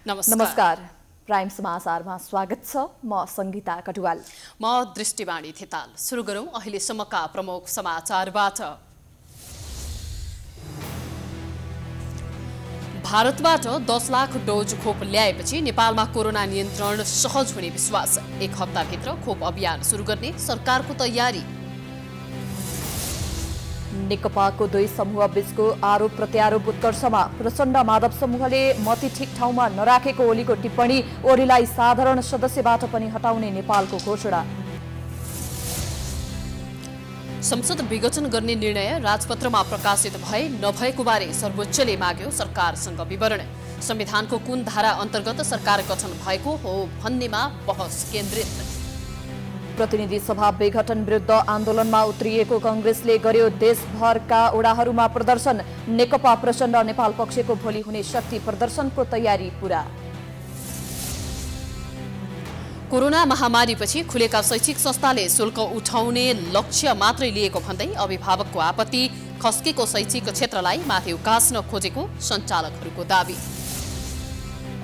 नमस्कार। प्राइम समाचारमा स्वागत छ। म संगीता कटुवाल। म दृष्टिवाणी थिताल। सुरु गरौं अहिलेसम्मका प्रमुख समाचारबाट। भारतबाट 10 लाख डोज खोप ल्याएपछि नेपालमा कोरोना नियन्त्रण सहज हुने विश्वास। एक हप्ताभित्र खोप अभियान सुरु गर्ने सरकारको तयारी। नेकपाको दुई समूह बीचको आरोप प्रत्यारोप उत्कर्षमा। प्रचण्ड माधव समूहले मती ठिक ठाउँमा नराखेको ओलीको टिप्पणी। ओलीलाई साधारण सदस्यबाट पनि हटाउने नेपालको घोषणा। संसद विघटन गर्ने निर्णय राजपत्रमा प्रकाशित भए नभएको बारे सर्वोच्चले माग्यो सरकारसँग विवरण। संविधानको कुन धारा अन्तर्गत सरकार गठन भएको हो भन्नेमा बहस केन्द्रित। प्रतिनिधि सभा विघटन विरुद्ध आन्दोलनमा उत्रिएको कांग्रेसले गर्यो देशभरका ओडाहरूमा प्रदर्शन। नेकपा प्रचण्ड नेपाल पक्षको भोलि हुने शक्ति प्रदर्शनको तयारी पूरा। कोरोना महामारीपछि खुलेका शैक्षिक संस्थाले शुल्क उठाउने लक्ष्य मात्रै लिएको भन्दै अभिभावकको आपत्ति। खस्केको शैक्षिक क्षेत्रलाई माथि उकास्न खोजेको सञ्चालकहरूको दावी।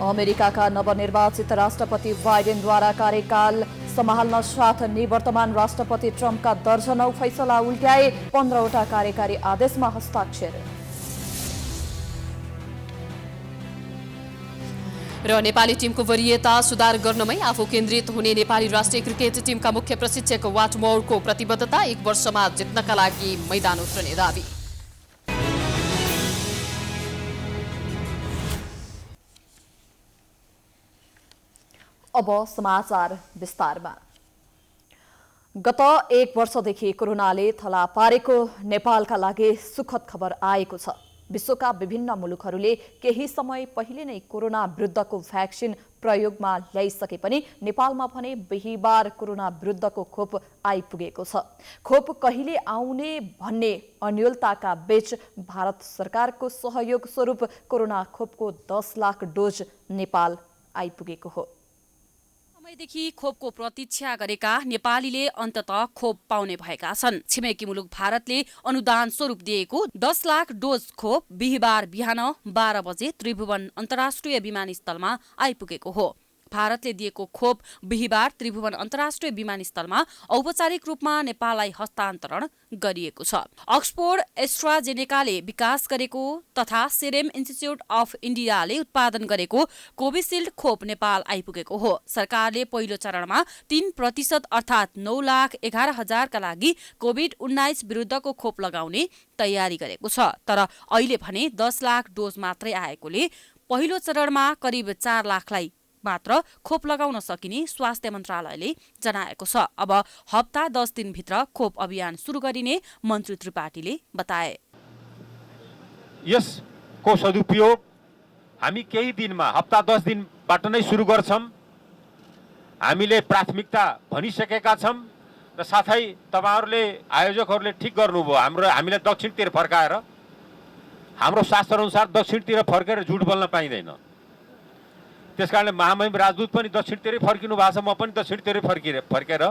अमेरिकाका नवनिर्वाचित राष्ट्रपति बाइडेनद्वारा कार्यकाल सम्हाल्न साथ निवर्तमान राष्ट्रपति ट्रम्पका दर्जनौ फैसला उल्ट्याए। 15वटा कार्यकारी आदेशमा हस्ताक्षर। र नेपाली टिमको वरियता सुधार गर्नमै आफू केन्द्रित हुने नेपाली राष्ट्रिय क्रिकेट टिमका मुख्य प्रशिक्षक वाटमोरको प्रतिबद्धता। 1 वर्षमा जित्नका लागि मैदान उत्रने दावी। अब समाचार विस्तारमा। गत 1 वर्षदेखि कोरोनाले थला पारेको नेपालका लागि सुखद खबर आएको छ। विश्वका विभिन्न मुलुकहरूले केही समय पहिले नै कोरोना विरुद्धको भ्याक्सिन प्रयोगमा ल्याइसके पनि नेपालमा भने बिहिबार कोरोना विरुद्धको खोप आइपुगेको छ। खोप कहिले आउने भन्ने अन्योलताका बीच भारत सरकारको सहयोग स्वरूप कोरोना खोपको 10 लाख डोज नेपाल आइपुगेको हो। समयदेखि खोपको प्रतीक्षा गरेका नेपालीले अन्ततः खोप पाउने भएका छन्। छिमेकी मुलुक भारतले अनुदान स्वरूप दिएको 10 लाख डोज खोप बिहिबार बिहान 12 बजे त्रिभुवन अन्तर्राष्ट्रिय विमानस्थलमा आइपुगेको हो। भारतले दिएको खोप बिहिबार त्रिभुवन अन्तर्राष्ट्रिय विमानस्थलमा औपचारिक रूपमा नेपाललाई हस्तान्तरण गरिएको छ। अक्सफोर्ड एस्ट्राजेनेकाले विकास गरेको तथा सेरेम इन्स्टिच्युट अफ इन्डियाले उत्पादन गरेको कोभिसिल्ड खोप नेपाल आइपुगेको हो। सरकारले पहिलो चरणमा 3% अर्थात् 9,11,000 का लागि कोभिड-19 विरुद्धको खोप लगाउने तयारी गरेको छ। तर अहिले भने 10 लाख डोज मात्रै आएकोले पहिलो चरणमा करिब 4 लाखलाई मात्र खोप लगाउन सकिने स्वास्थ्य मन्त्रालयले जनाएको छ। अब हप्ता 10 दिनभित्र खोप अभियान सुरु गरिने मन्त्री त्रिपाठीले बताए। यसको सदुपयोग हामी केही दिनमा हप्ता 10 दिनबाट नै सुरु गर्छौं। हामीले प्राथमिकता भनिसकेका छौं र साथै तपाईहरुले आयोजकहरूले ठीक गर्नुभयो। हामीलाई दक्षिणतिर फर्काएर हाम्रो शास्त्र अनुसार दक्षिणतिर फर्केर झुट बोल्न पाइदैन। त्यसकारणले महामहिम राजदूत पनि दक्षिणतिरै फर्किनु भएको छ। म पनि दक्षिणतिरै फर्केर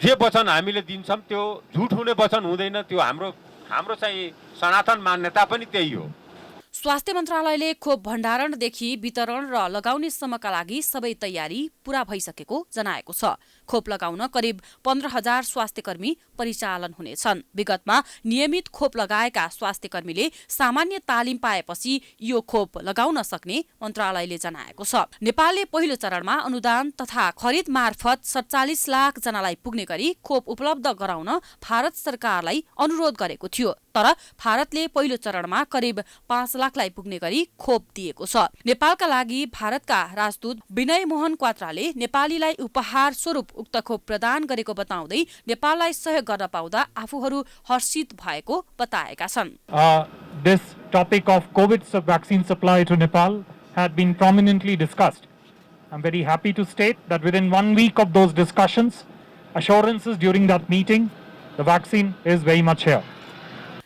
जे वचन हामीले दिन्छौं त्यो झुट हुने वचन हुँदैन। त्यो हाम्रो चाहिँ सनातन मान्यता पनि त्यही हो। स्वास्थ्य मन्त्रालयले खोप भण्डारणदेखि वितरण र लगाउनेसम्मका लागि सबै तयारी पूरा भइसकेको जनाएको छ। खोप लगाउन करिब 15,000 स्वास्थ्यकर्मी परिचालन हुनेछन्। विगतमा नियमित खोप लगाएका स्वास्थ्यकर्मीले सामान्य तालिम पाएपछि यो खोप लगाउन सक्ने मन्त्रालयले जनाएको छ। नेपालले पहिलो चरणमा अनुदान तथा खरिद मार्फत 47 लाख जनालाई पुग्ने गरी खोप उपलब्ध गराउन भारत सरकारलाई अनुरोध गरेको थियो। तर भारतले पहिलो चरणमा करिब 5 लाखलाई पुग्ने गरी खोप दिएको छ। नेपालका लागि भारतका राजदूत विनय मोहन क्वात्राले नेपालीलाई उपहार स्वरूप उक्त खोप प्रदान गरेको बताउँदै नेपाललाई सहयोग गर्न पाउँदा आफूहरू हर्षित भएको बताएका छन्। This topic of COVID vaccine supply to Nepal had been prominently discussed. I'm very happy to state that within 1 week of those discussions, assurances during that meeting, the vaccine is very much here.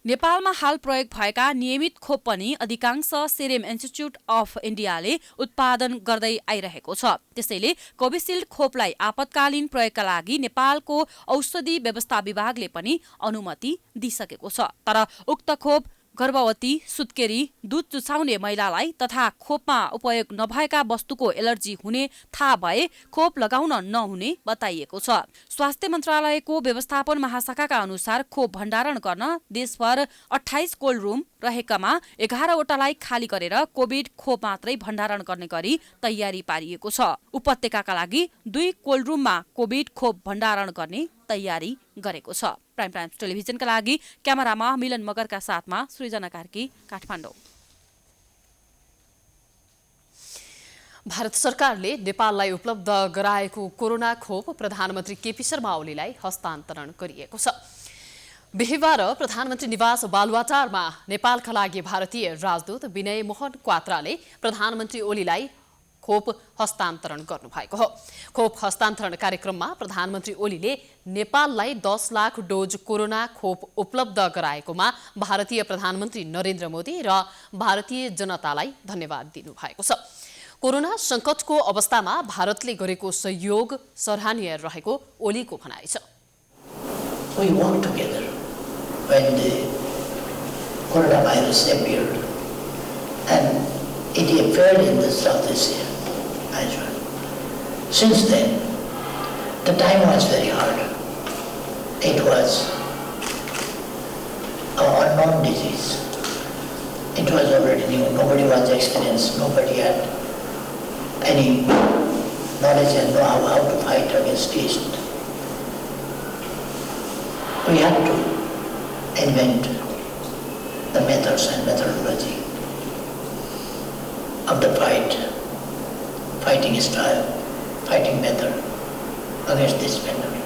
नेपालमा हाल प्रयोग भएका नियमित खोप पनि अधिकांश सेरेम institute of इन्डियाले उत्पादन गर्दै आइरहेको छ। त्यसैले कोभिसिल्ड खोपलाई आपतकालीन प्रयोगका लागि नेपालको औषधि व्यवस्था विभागले पनि अनुमति दिइसकेको छ। तर उक्त खोप गर्भवती, सुत्केरी, दूध चुसाउने महिलालाई तथा खोपमा उपयोग नभएका वस्तुको एलर्जी हुने थाहा भए खोप लगाउन नहुने बताइएको छ। स्वास्थ्य मन्त्रालयको व्यवस्थापन महाशाखाका अनुसार खोप भण्डारण गर्न देशभर 28 कोल्ड रुम रहेकामा 11वटालाई खाली गरेर कोभिड खोप मात्रै भण्डारण गर्ने गरी तयारी पारिएको छ। उपत्यकाका लागि 2 कोल्ड रुममा कोभिड खोप भण्डारण गर्ने तयारी गरेको छ। प्राइम टाइम्स टेलिभिजनका लागि क्यामेरामा मिलन मगरका साथमा सृजना कार्की, काठमाडौँ। भारत सरकारले नेपाललाई उपलब्ध गराएको कोरोना खोप प्रधानमन्त्री केपी शर्मा ओलीलाई हस्तान्तरण गरिएको छ। बिहिबार प्रधानमन्त्री निवास बालुवाटारमा नेपालका लागि भारतीय राजदूत विनय मोहन क्वात्राले प्रधानमन्त्री ओलीलाई खोप हस्तान्तरण गर्नुभएको हो। खोप हस्तान्तरण कार्यक्रममा प्रधानमन्त्री ओलीले नेपाललाई 10 लाख डोज कोरोना खोप उपलब्ध गराएकोमा भारतीय प्रधानमन्त्री नरेन्द्र मोदी र भारतीय जनतालाई धन्यवाद दिनुभएको छ। कोरोना संकटको अवस्थामा भारतले गरेको सहयोग सराहनीय रहेको ओलीको भनाइ छ। We worked together when the coronavirus appeared, and it appeared in the South Asia as well. Since then, the time was very hard. It was an unknown disease. It was already new. Nobody was experienced. Nobody had any knowledge and know how to fight against it. We had to invent the methods and methodology of the fighting style, fighting method against this pandemic.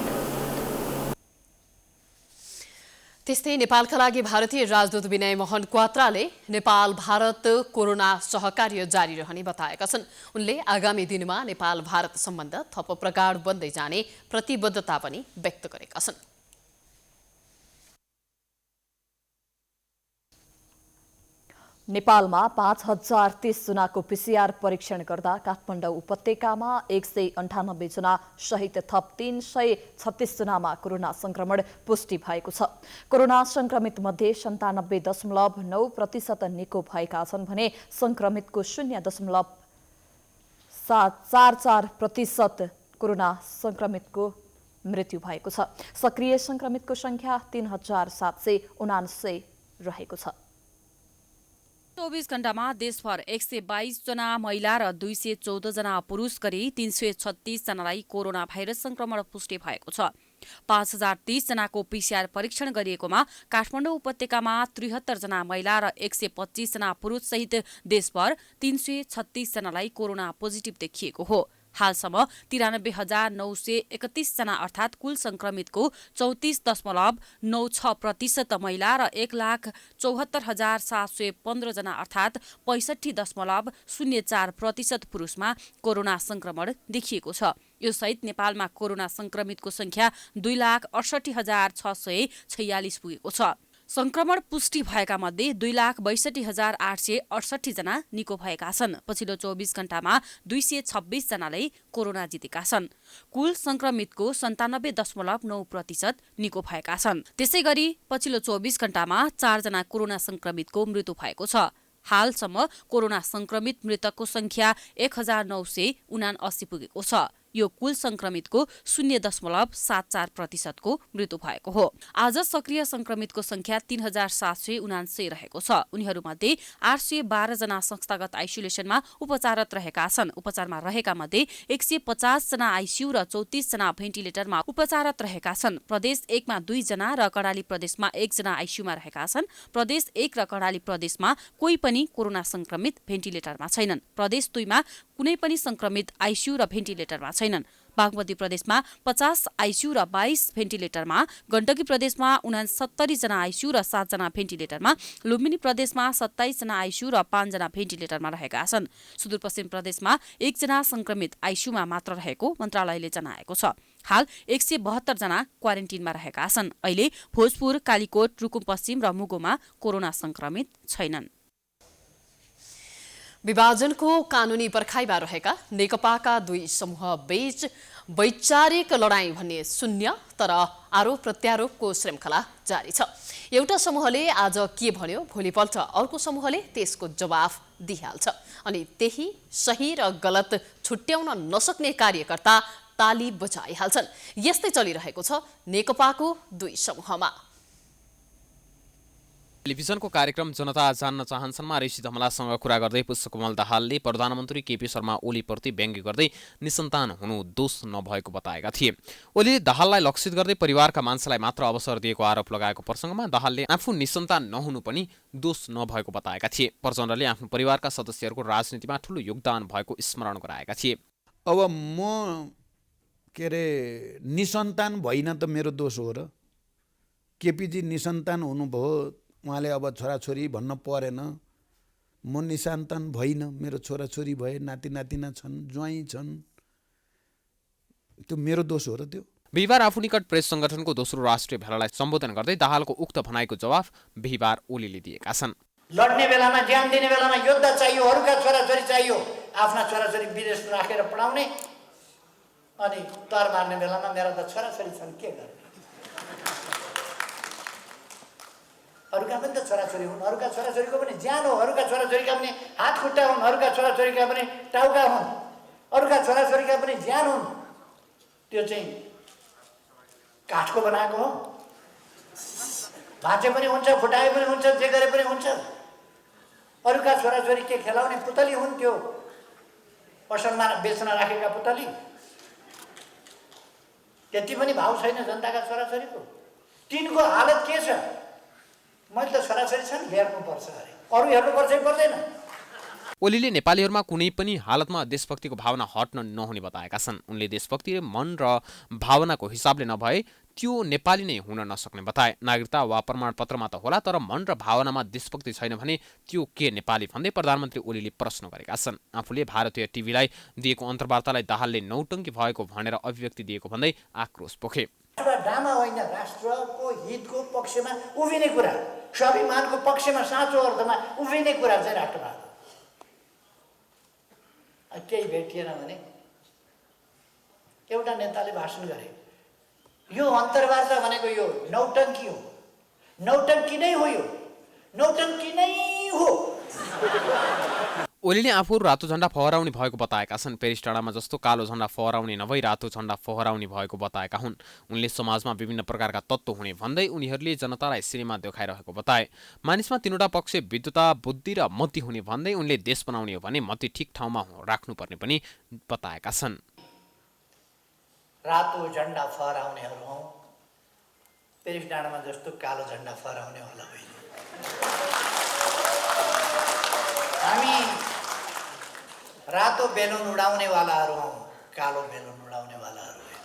त्यस्तै नेपालका लागि भारतीय राजदूत Vinay Mohan क्वात्राले Nepal Bharat corona सहकार्य जारी रहने बताएका छन्। उनले आगामी दिनमा नेपाल भारत सम्बन्ध थप प्रगाढ बन्दै जाने प्रतिबद्धता पनि व्यक्त गरेका छन्। नेपालमा 5030 जनाको पीसीआर परीक्षण गर्दा काठमाडौँ उपत्यकामा 198 जना सहित थप 336 जनामा कोरोना संक्रमण पुष्टि भएको छ। कोरोना संक्रमित मध्ये 97.9% निको भएका छन् भने संक्रमितको 0.44% कोरोना संक्रमितको मृत्यु भएको छ। सक्रिय संक्रमितको संख्या 3779 रहेको छ। 24 घण्टामा देशभर 122 जना महिला र 214 जना पुरुष गरी 336 जनालाई कोरोना भाइरस संक्रमण पुष्टि भएको छ। 5030 जनाको पीसीआर परीक्षण गरिएकोमा काठमाडौँ उपत्यकामा 73 जना महिला र 125 जना पुरुष सहित देशभर 336 जनालाई कोरोना पोजिटिभ देखिएको हो। हालसम्म 93,931 जना अर्थात् कुल संक्रमितको 34.96% महिला र 1,74,715 जना अर्थात् 65.04% पुरुषमा कोरोना संक्रमण देखिएको छ। यो सहित नेपालमा कोरोना संक्रमितको संख्या 2,68,646 पुगेको छ। संक्रमण पुष्टि भएका मध्ये 2,62,868 जना निको भएका छन्। पछिल्लो 24 घण्टामा 226 जनाले कोरोना जितेका छन्। कुल संक्रमितको 97.9% निको भएका छन्। त्यसैगरी पछिल्लो 24 घण्टामा 4 जना कोरोना संक्रमितको मृत्यु भएको छ। हालसम्म कोरोना संक्रमित मृतकको संख्या 1979 पुगेको छ। यो कुल संक्रमितको 0.74% को मृत्यु भएको हो। आज सक्रिय संक्रमितको संख्या 3779 रहेको छ। उनीहरूमध्ये 812 जना संस्थागत आइसोलेसनमा उपचाररत रहेका छन्। उपचारमा रहेका मध्ये 150 जना आइसियु र 34 जना भेन्टिलेटरमा उपचाररत रहेका छन्। प्रदेश 1 मा 2 जना र कर्णाली प्रदेशमा 1 जना आइसियुमा रहेका छन्। प्रदेश 1 र कर्णाली प्रदेशमा कोही पनि कोरोना संक्रमित भेन्टिलेटरमा छैनन्। प्रदेश 2 मा कुनै पनि संक्रमित आइसियु र भेन्टिलेटरमा छैनन्। बागमती प्रदेशमा 50 आइसियु र 22 भेन्टिलेटरमा, गण्डकी प्रदेशमा 69 जना आइसियु र 7 जना भेन्टिलेटरमा, लुम्बिनी प्रदेशमा 27 जना आइसियु र 5 जना भेन्टिलेटरमा रहेका छन्। सुदूरपश्चिम प्रदेशमा 1 जना संक्रमित आइसियुमा मात्र रहेको मन्त्रालयले जनाएको छ। हाल 172 जना क्वारेन्टिनमा रहेका छन्। अहिले भोजपुर, कालीकोट, रुकुम पश्चिम र मुगुमा कोरोना संक्रमित छैनन्। विभाजनको कानूनी पर्खाइमा रहेका नेकपाका दुई समूह बीच वैचारिक लडाईँ भन्ने शून्य, तर आरोप प्रत्यारोपको श्रृङ्खला जारी छ। एउटा समूहले आज के भन्यो, भोलिपल्ट अर्को समूहले त्यसको जवाफ दिइहाल्छ अनि त्यही सही र गलत छुट्याउन नसक्ने कार्यकर्ता ताली बजाइहाल्छन्। यस्तै चलिरहेको छ नेकपाको दुई समूहमा। टेलिभिजनको कार्यक्रम जनता जान्न चाहन्छन्मा ऋषि धमलासँग कुरा गर्दै पुष्पकमल दाहालले प्रधानमन्त्री केपी शर्मा ओलीप्रति व्यङ्ग्य गर्दै निसन्तान हुनु दोष नभएको बताएका थिए। ओलीले दाहाललाई लक्षित गर्दै परिवारका मान्छेलाई मात्र अवसर दिएको आरोप लगाएको प्रसङ्गमा दाहालले आफू निसन्तान नहुनु पनि दोष नभएको बताएका थिए। प्रचण्डले आफ्नो परिवारका सदस्यहरूको राजनीतिमा ठूलो योगदान भएको स्मरण गराएका थिए। अब म निसन्तान भइन त मेरो दोष हो र? केपीजी निसन्तान हुनुभयो, उहाँले अब छोराछोरी भन्न परेन। म निसन्तान भइन, मेरो छोराछोरी भए, नाति नातिना छन्, ज्वाइँ छन्, त्यो मेरो दोष हो र? त्यो बिहिबार आफू निकट प्रेस संगठनको दोस्रो राष्ट्रिय भेलालाई सम्बोधन गर्दै दाहालको उक्त भनाइको जवाफ बिहिबार ओलीले दिएका छन्। लड्ने बेलामा, ज्यान दिने बेलामा योद्धा चाहियो, अरूका छोराछोरी चाहियो। आफ्ना छोराछोरी विदेश राखेर पढाउने अनि तर मार्ने बेलामा मेरा त छोराछोरी छन्, के गर्ने? अरूका पनि त छोराछोरी हुन्, अरूका छोराछोरीको पनि ज्यान हो, अरूका छोराछोरीका पनि हात खुट्टा हुन्, अरूका छोराछोरीका पनि टाउका हुन्, अरूका छोराछोरीका पनि ज्यान हुन्। त्यो चाहिँ काठको बनाएको हो, भाँचे पनि हुन्छ, फुटाए पनि हुन्छ, जे गरे पनि हुन्छ। अरूका छोराछोरी के खेलाउने पुतली हुन्? त्यो पसलमा बेच्न राखेका पुतली। त्यति पनि भाउ छैन जनताका छोराछोरीको। तिनको हालत के छ? मैले त छोराछोरी छन्, हेर्नुपर्छ अरे, अरू हेर्नुपर्छ कि पर्दैन? ओलीले नेपालीहरूमा कुनै पनि हालतमा देशभक्तिको भावना हट्न नहुने बताएका छन्। उनले देशभक्ति मन र भावनाको हिसाबले नभए त्यो नेपाली नै हुन नसक्ने बताए। नागरिकता वा प्रमाणपत्रमा त होला, तर मन र भावनामा देशभक्ति छैन भने त्यो के नेपाली भन्दै प्रधानमन्त्री ओलीले प्रश्न गरेका छन्। आफूले भारतीय टिभीलाई दिएको अन्तर्वार्तालाई दाहालले नौटङ्की भएको भनेर अभिव्यक्ति दिएको भन्दै आक्रोश पोखे। ड्रामा होइन, राष्ट्रको हितको पक्षमा उभिने कुरा, स्वाभिमानको पक्षमा साँचो अर्थमा उभिने कुरा चाहिँ राष्ट्रवाद हो। केही भेटिएन भने एउटा नेताले भाषण गरे, यो अन्तर्वार्ता भनेको यो नौटङ्की हो, नौटङ्की नै हो, यो नौटङ्की नै हो। ओलीले आफू रातो झण्डा फहराउने भएको बताएका छन्। पेरिस टाडामा जस्तो कालो झण्डा फहराउने नभई रातो झण्डा फहराउने भएको बताएका हुन्। उनले समाजमा विभिन्न प्रकारका तत्त्व हुने भन्दै उनीहरूले जनतालाई सिनेमा देखाइरहेको बताए। मानिसमा तीनवटा पक्ष विद्युता, बुद्धि र मति हुने भन्दै उनले देश बनाउने हो भने मति ठिक ठाउँमा राख्नुपर्ने पनि बताएका छन्। रातो झण्डा फहराउनेहरू हौँ, पेरिस डाँडामा जस्तो कालो झण्डा फहराउने होला होइन। हामी रातो बेलुन उडाउनेवालाहरू हौँ, कालो बेलुन उडाउनेवालाहरू होइन।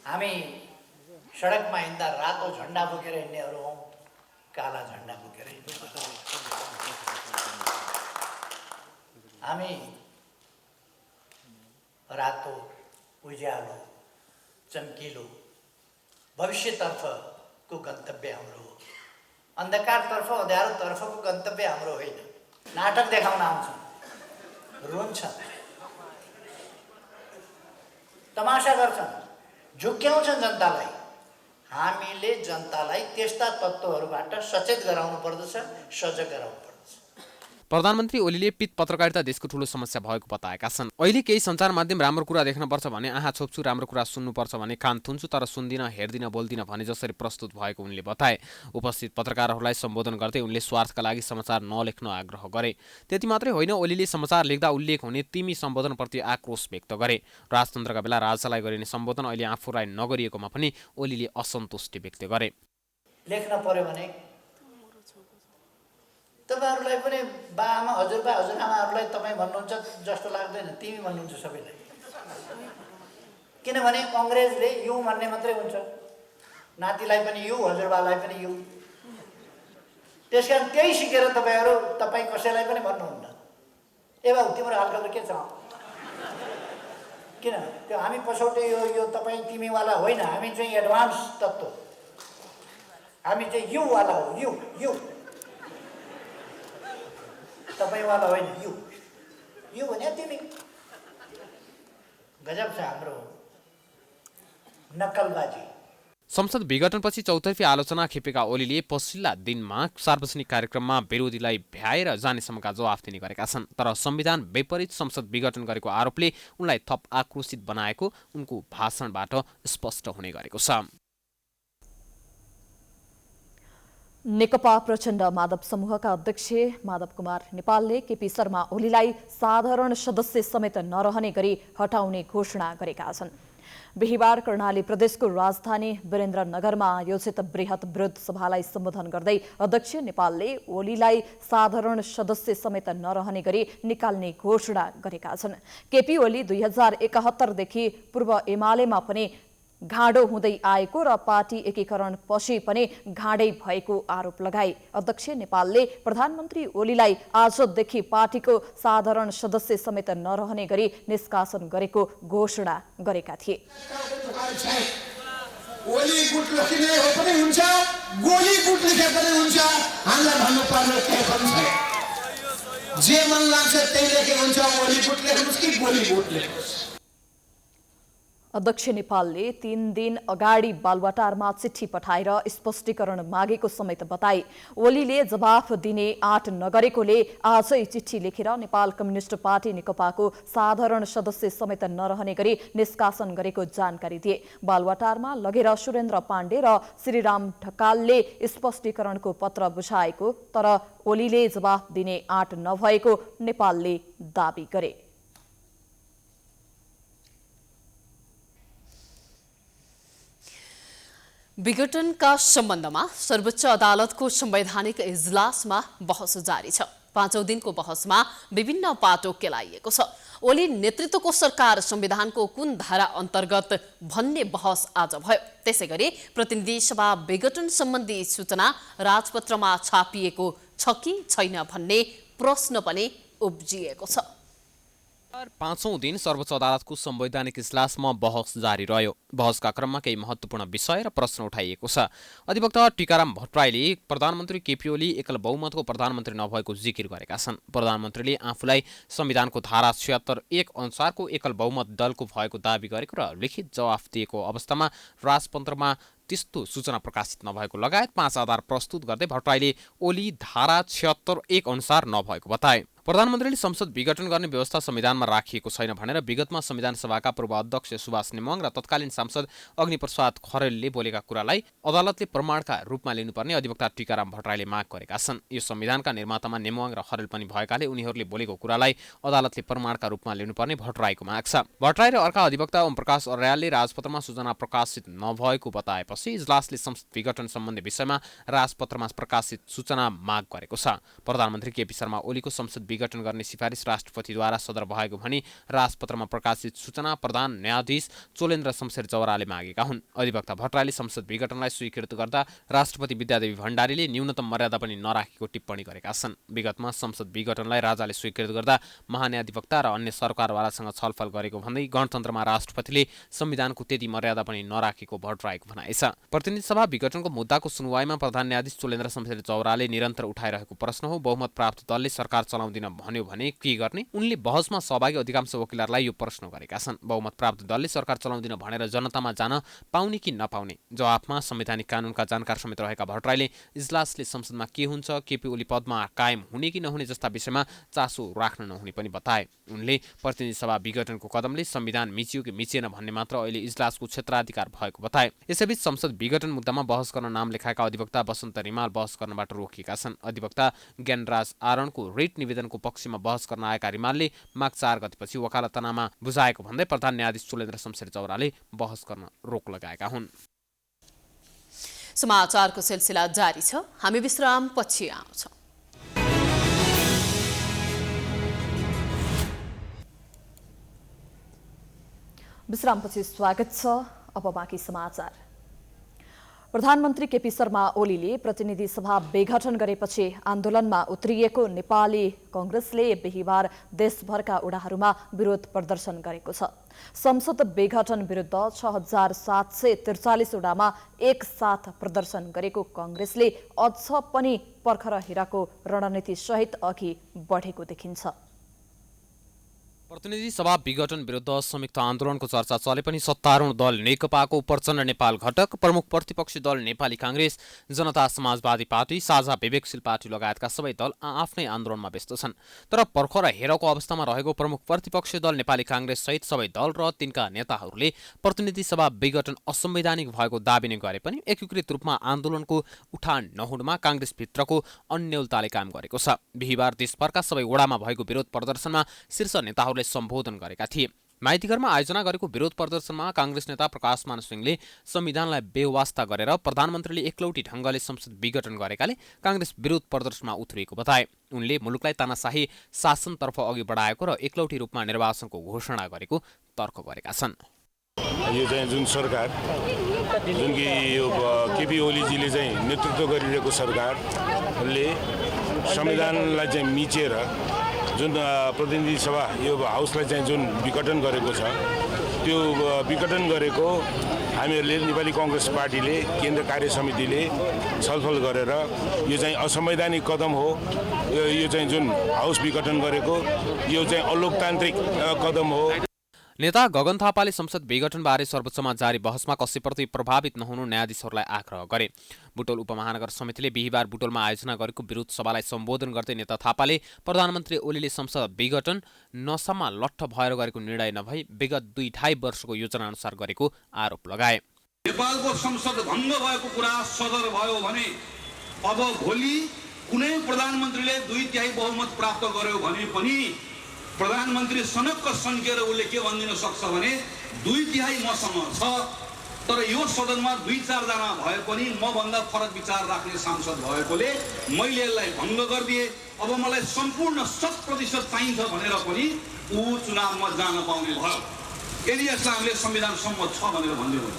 हामी सडकमा हिँड्दा रातो झण्डा बोकेर हिँड्नेहरू हौँ, काला झण्डा बोकेर हिँड्नेवाला। हामी रातो, उज्यालो, चम्किलो भविष्यतर्फको गन्तव्य हाम्रो हो। अन्धकारतर्फ, अँध्यारोतर्फको गन्तव्य हाम्रो होइन। नाटक देखाउन आउँछन्, रुन्छन्, तमासा गर्छन्, झुक्क्याउँछन् जनतालाई। हामीले जनतालाई त्यस्ता तत्त्वहरूबाट सचेत गराउनु पर्दछ, सजग गराउनु पर्दछ। प्रधानमन्त्री ओलीले पित पत्रकारिता देशको ठूलो समस्या भएको बताएका छन्। अहिले केही सञ्चार माध्यम राम्रो कुरा देख्नुपर्छ भने आँखा छोप्छु, राम्रो कुरा सुन्नुपर्छ भने कान थुन्छु, तर सुन्दिन, हेर्दिन, बोल्दिन भने जसरी प्रस्तुत भएको उनले बताए। उपस्थित पत्रकारहरूलाई सम्बोधन गर्दै उनले स्वार्थका लागि समाचार नलेख्न आग्रह गरे। त्यति मात्रै होइन, ओलीले समाचार लेख्दा उल्लेख हुने तिमी सम्बोधनप्रति आक्रोश व्यक्त गरे। राजतन्त्रका बेला राजालाई गरिने सम्बोधन अहिले आफूलाई नगरिएकोमा पनि ओलीले असन्तुष्टि व्यक्त गरे। लेख्न पर्यो भने तपाईँहरूलाई पनि बाआमा, हजुरबा, हजुरआमाहरूलाई तपाईँ भन्नुहुन्छ जस्तो लाग्दैन, तिमी भन्नुहुन्छ सबैलाई। किनभने अङ्ग्रेजले यु भन्ने मात्रै हुन्छ, नातिलाई पनि यु, हजुरबालाई पनि यु। त्यसकारण त्यही सिकेर तपाईँ कसैलाई पनि भन्नुहुन्न। ए बाबु तिम्रो हालखबर के छ? किन त्यो हामी पछौटे यो तपाईँ तिमीवाला होइन, हामी चाहिँ एडभान्स तत्त्व, हामी चाहिँ युवाला हो। यु तपाईँवाला होइन, यु भने तिमी। गजब छ हाम्रो नक्कलबाजी। संसद विघटनपछि चौतर्फी आलोचना खेपेका ओलीले पछिल्ला दिनमा सार्वजनिक कार्यक्रममा विरोधीलाई भ्याएर जानेसम्मका जवाफ दिने गरेका छन्। तर संविधान विपरीत संसद विघटन गरेको आरोपले उनलाई थप आक्रोशित बनाएको उनको भाषणबाट स्पष्ट हुने गरेको छ। नेकपा प्रचण्ड माधव समूहका अध्यक्ष माधव कुमार नेपालले केपी शर्मा ओलीलाई साधारण सदस्य समेत नरहने गरी हटाउने घोषणा गरेका छन्। बिहिबार कर्णाली प्रदेशको राजधानी वीरेन्द्रनगरमा आयोजित बृहत विरोध सभालाई सम्बोधन गर्दै अध्यक्ष नेपालले ओलीलाई साधारण सदस्य समेत नरहने गरी निकाल्ने घोषणा गरेका छन्। केपी ओली 2071 देखि पूर्व एमालेमा पनि घाँडो हुँदै आएको र पार्टी एकीकरण पछि पनि घाँडै भएको आरोप लगाए। अध्यक्ष नेपालले प्रधानमन्त्री ओलीलाई आजदेखि पार्टीको साधारण सदस्य समेत नरहने गरी निष्कासन गरेको घोषणा गरेका थिए। ओली गुट लेखिने हो पनि हुन्छ, गोली गुट लेखे पनि हुन्छ, हामीलाई भन्नुपर्ने केही पनि छैन। जे मन लाग्छ त्यही लेखे हुन्छ, ओली गुट लेख्नुहोस् कि गोली गुट लेख्नुहोस्। अध्यक्ष नेपालले 3 दिन अगाडि बालुवाटारमा चिठी पठाएर स्पष्टीकरण मागेको समेत बताए। ओलीले जवाफ दिने आँट नगरेकोले आजै चिठी लेखेर नेपाल कम्युनिस्ट पार्टी नेकपाको साधारण सदस्य समेत नरहने गरी निष्कासन गरेको जानकारी दिए। बालुवाटारमा लगेर सुरेन्द्र पाण्डे र श्रीराम ढकालले स्पष्टीकरणको पत्र बुझाएको तर ओलीले जवाफ दिने आँट नभएको नेपालले दाबी गरे। विघटनका सम्बन्धमा सर्वोच्च अदालतको संवैधानिक इजलासमा बहस जारी छ। 5औं दिनको बहसमा विभिन्न पाटो केलाइएको छ। ओली नेतृत्वको सरकार संविधानको कुन धारा अन्तर्गत भन्ने बहस आज भयो। त्यसैगरी प्रतिनिधि सभा विघटन सम्बन्धी सूचना राजपत्रमा छापिएको छ कि छैन भन्ने प्रश्न पनि उब्जिएको छ। 5औं दिन सर्वोच्च अदालतको संवैधानिक इजलासमा बहस जारी रह्यो। बहसका क्रममा केही महत्त्वपूर्ण विषय र प्रश्न उठाइएको छ। अधिवक्ता टीकाराम भट्टराईले प्रधानमन्त्री केपी ओली एकल बहुमतको प्रधानमन्त्री नभएको जिकिर गरेका छन्। प्रधानमन्त्रीले आफूलाई संविधानको धारा 76(1) अनुसारको एकल बहुमत दलको भएको दाबी गरेको र लिखित जवाफ दिएको अवस्थामा राजपत्रमा त्यस्तो सूचना प्रकाशित नभएको लगायत 5 आधार प्रस्तुत गर्दै भट्टराईले ओली धारा 76(1) अनुसार नभएको बताए। प्रधानमन्त्रीले संसद विघटन गर्ने व्यवस्था संविधानमा राखिएको छैन भनेर विगतमा संविधान सभाका पूर्व अध्यक्ष सुभाष नेमाङ र तत्कालीन सांसद अग्निप्रसाद खरेलले बोलेका कुरालाई अदालतले प्रमाणका रूपमा लिनुपर्ने अधिवक्ता टीकाराम भट्टराईले माग गरेका छन्। यो संविधानका निर्मातामा नेमाङ र खरेल पनि भएकाले उनीहरूले बोलेको कुरालाई अदालतले प्रमाणका रूपमा लिनुपर्ने भट्टराईको माग छ। भट्टराई र अर्का अधिवक्ता ओमप्रकाश अर्यालले राजपत्रमा सूचना प्रकाशित नभएको बताएपछि इजलासले संसद विघटन सम्बन्धी विषयमा राजपत्रमा प्रकाशित सूचना माग गरेको छ। प्रधानमन्त्री केपी शर्मा ओलीको संसद विघटन गर्ने सिफारिस राष्ट्रपतिद्वारा सदर भएको भनी राजपत्रमा प्रकाशित सूचना प्रधान न्यायाधीश चोलेन्द्र शमशेर जवराले मागेका हुन्। अधिवक्ता भट्टराईले संसद विघटनलाई स्वीकृत गर्दा राष्ट्रपति विद्यादेवी भण्डारीले न्यूनतम मर्यादा पनि नराखेको टिप्पणी गरेका छन्। विगतमा संसद विघटनलाई राजाले स्वीकृत गर्दा महान्यायाधिवक्ता र अन्य सरकारवालासँग छलफल गरेको भन्दै गणतन्त्रमा राष्ट्रपतिले संविधानको त्यति मर्यादा पनि नराखेको भट्टराईको भनाइ छ। प्रतिनिधि सभा विघटनको मुद्दाको सुनवाईमा प्रधान न्यायाधीश चोलेन्द्र शमशेर जवराले निरन्तर उठाइरहेको प्रश्न हो बहुमत प्राप्त दलले सरकार चलाउँदिन भन्यो भने के गर्ने। उनले बहसमा सहभागी अधिकांश वकिलहरूलाई यो प्रश्न गरेका छन्। बहुमत प्राप्त दलले सरकार चलाउँदिन भनेर जनतामा जान पाउने कि नपाउने जवाफमा संवैधानिक कानूनका जानकार समेत रहेका भट्टराईले इजलासले संसदमा के हुन्छ, केपी ओली पदमा कायम हुने कि नहुने जस्ता विषयमा चासो राख्न नहुने पनि बताए। उनले प्रतिनिधि सभा विघटनको कदमले संविधान मिचियो कि मिचिएन भन्ने मात्र अहिले इजलासको क्षेत्राधिकार भएको बताए। यसैबीच संसद विघटन मुद्दामा बहस गर्न नाम लेखाएका अधिवक्ता वसन्त रिमाल बहस गर्नबाट रोकिएका छन्। अधिवक्ता ज्ञानराज आरणको रिट निवेदनको पक्षमा बहस गर्न आएका रिमालले माघ 4 गतेपछि वकालतनामा बुझाएको भन्दै प्रधान न्यायाधीश चोलेन्द्र शमशेर जवराले बहस गर्न रोक लगाएका हुन्। समाचारको सिलसिला जारी छ। हामी विश्राम पछि आउँछौं। विश्रामपछि स्वागत छ। अब बाँकी समाचार। प्रधानमन्त्री केपी शर्मा ओलीले प्रतिनिधि सभा विघटन गरेपछि आन्दोलनमा उत्रिएको नेपाली कांग्रेसले बिहिबार देशभरका ओडाहरूमा विरोध प्रदर्शन गरेको छ। संसद विघटन विरुद्ध 6743 ओडामा एकसाथ प्रदर्शन गरेको कांग्रेसले अझ पनि पर्खर हेराको रणनीति सहित अघि बढेको देखिन्छ। प्रतिनिधि सभा विघटन विरुद्ध संयुक्त आन्दोलनको चर्चा चले पनि सत्तारूढ दल नेकपाको प्रचण्ड नेपाल घटक, प्रमुख प्रतिपक्षी दल नेपाली काङ्ग्रेस, जनता समाजवादी पार्टी, साझा विवेकशील पार्टी लगायतका सबै दल आफ्नै आन्दोलनमा व्यस्त छन्। तर पर्खर हेरको अवस्थामा रहेको प्रमुख प्रतिपक्षी दल नेपाली काङ्ग्रेस सहित सबै दल र तिनका नेताहरूले प्रतिनिधि सभा विघटन असंवैधानिक भएको दाबी नै गरे पनि एकीकृत रूपमा आन्दोलनको उठान नहुनुमा काङ्ग्रेसभित्रको अन्यलताले काम गरेको छ। बिहिबार देशभरका सबै वडामा भएको विरोध प्रदर्शनमा शीर्ष नेताहरूले सम्बोधन गरेका थिए। माइतीघरमा आयोजना गरेको विरोध प्रदर्शनमा काङ्ग्रेस नेता प्रकाशमान सिंहले संविधानलाई बेवास्ता गरेर प्रधानमन्त्रीले एकलौटी ढङ्गले संसद विघटन गरेकाले काङ्ग्रेस विरोध प्रदर्शनमा उत्रिएको बताए। उनले मुलुकलाई तानाशाही शासनतर्फ अघि बढाएको र एकलौटी रूपमा निर्वाचनको घोषणा गरेको तर्क गरेका छन्। यो चाहिँ जुन सरकार जुन कि यो केपी ओलीजीले चाहिँ नेतृत्व गरिरहेको सरकारले संविधानलाई चाहिँ मिचेर जुन प्रतिनिधि सभा यो हाउसलाई चाहिँ जुन विघटन गरेको छ, त्यो विघटन गरेको हामीहरूले नेपाली काङ्ग्रेस पार्टीले केन्द्र कार्य समितिले छलफल गरेर यो चाहिँ असंवैधानिक कदम हो। यो चाहिँ जुन हाउस विघटन गरेको यो चाहिँ अलोकतान्त्रिक कदम हो। नेता गगन थापाले संसद विघटनबारे सर्वोच्चमा जारी बहसमा कसैप्रति प्रभावित नहुनु न्यायाधीशहरूलाई आग्रह गरे। बुटोल उपमहानगर समितिले बिहिबार बुटोलमा आयोजना गरेको विरोध सभालाई सम्बोधन गर्दै नेता थापाले प्रधानमन्त्री ओलीले संसद विघटन नसामा लट्ठ भएर गरेको निर्णय नभई विगत 2-2.5 वर्षको योजना अनुसार गरेको आरोप लगाए। नेपालको संसद भङ्ग भएको कुरा सदर भयो भने अब भोलि कुनै प्रधानमन्त्रीले 2/3 बहुमत प्राप्त गर्यो भने पनि प्रधानमन्त्री सनक्क सन्केर उसले के भनिदिन सक्छ भने 2/3 मसँग छ, तर यो सदनमा 2-4 जना भए पनि म भन्दा फरक विचार राख्ने सांसद भएकोले मैले यसलाई भङ्ग गरिदिए। अब मलाई सम्पूर्ण 100% चाहिन्छ भनेर पनि ऊ चुनावमा जान पाउने भयो। यदि यसलाई हामीले संविधान सम्मत छ भनेर भनिदिनु।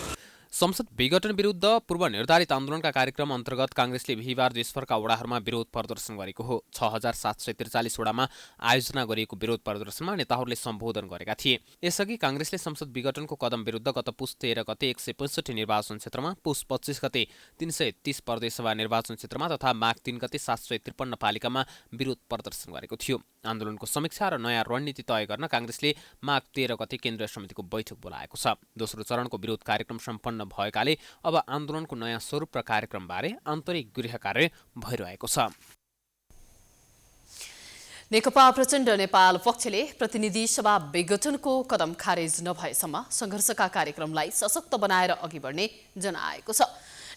संसद विघटन विरुद्ध पूर्व निर्धारित आन्दोलनका कार्यक्रम अन्तर्गत काङ्ग्रेसले बिहिबार देशभरका वडाहरूमा विरोध प्रदर्शन गरेको हो। 6743 वडामा आयोजना गरिएको विरोध प्रदर्शनमा नेताहरूले सम्बोधन गरेका थिए। यसअघि काङ्ग्रेसले संसद विघटनको कदम विरुद्ध गत पुस 13 गते 165 निर्वाचन क्षेत्रमा, पुस 25 गते 330 प्रदेशसभा निर्वाचन क्षेत्रमा तथा माघ 3 गते 753 पालिकामा विरोध प्रदर्शन गरेको थियो। आन्दोलनको समीक्षा र नयाँ रणनीति तय गर्न काङ्ग्रेसले माघ 13 गते केन्द्रीय समितिको बैठक बोलाएको छ। दोस्रो चरणको विरोध कार्यक्रम सम्पन्न भएकाले अब आन्दोलनको नयाँ स्वरूप र कार्यक्रमबारे आन्तरिक गृह कार्य भइरहेको छ। नेकपा प्रचण्ड नेपाल पक्षले प्रतिनिधि सभा विघटनको कदम खारेज नभएसम्म संघर्षका कार्यक्रमलाई सशक्त बनाएर अघि बढ्ने जनाएको छ।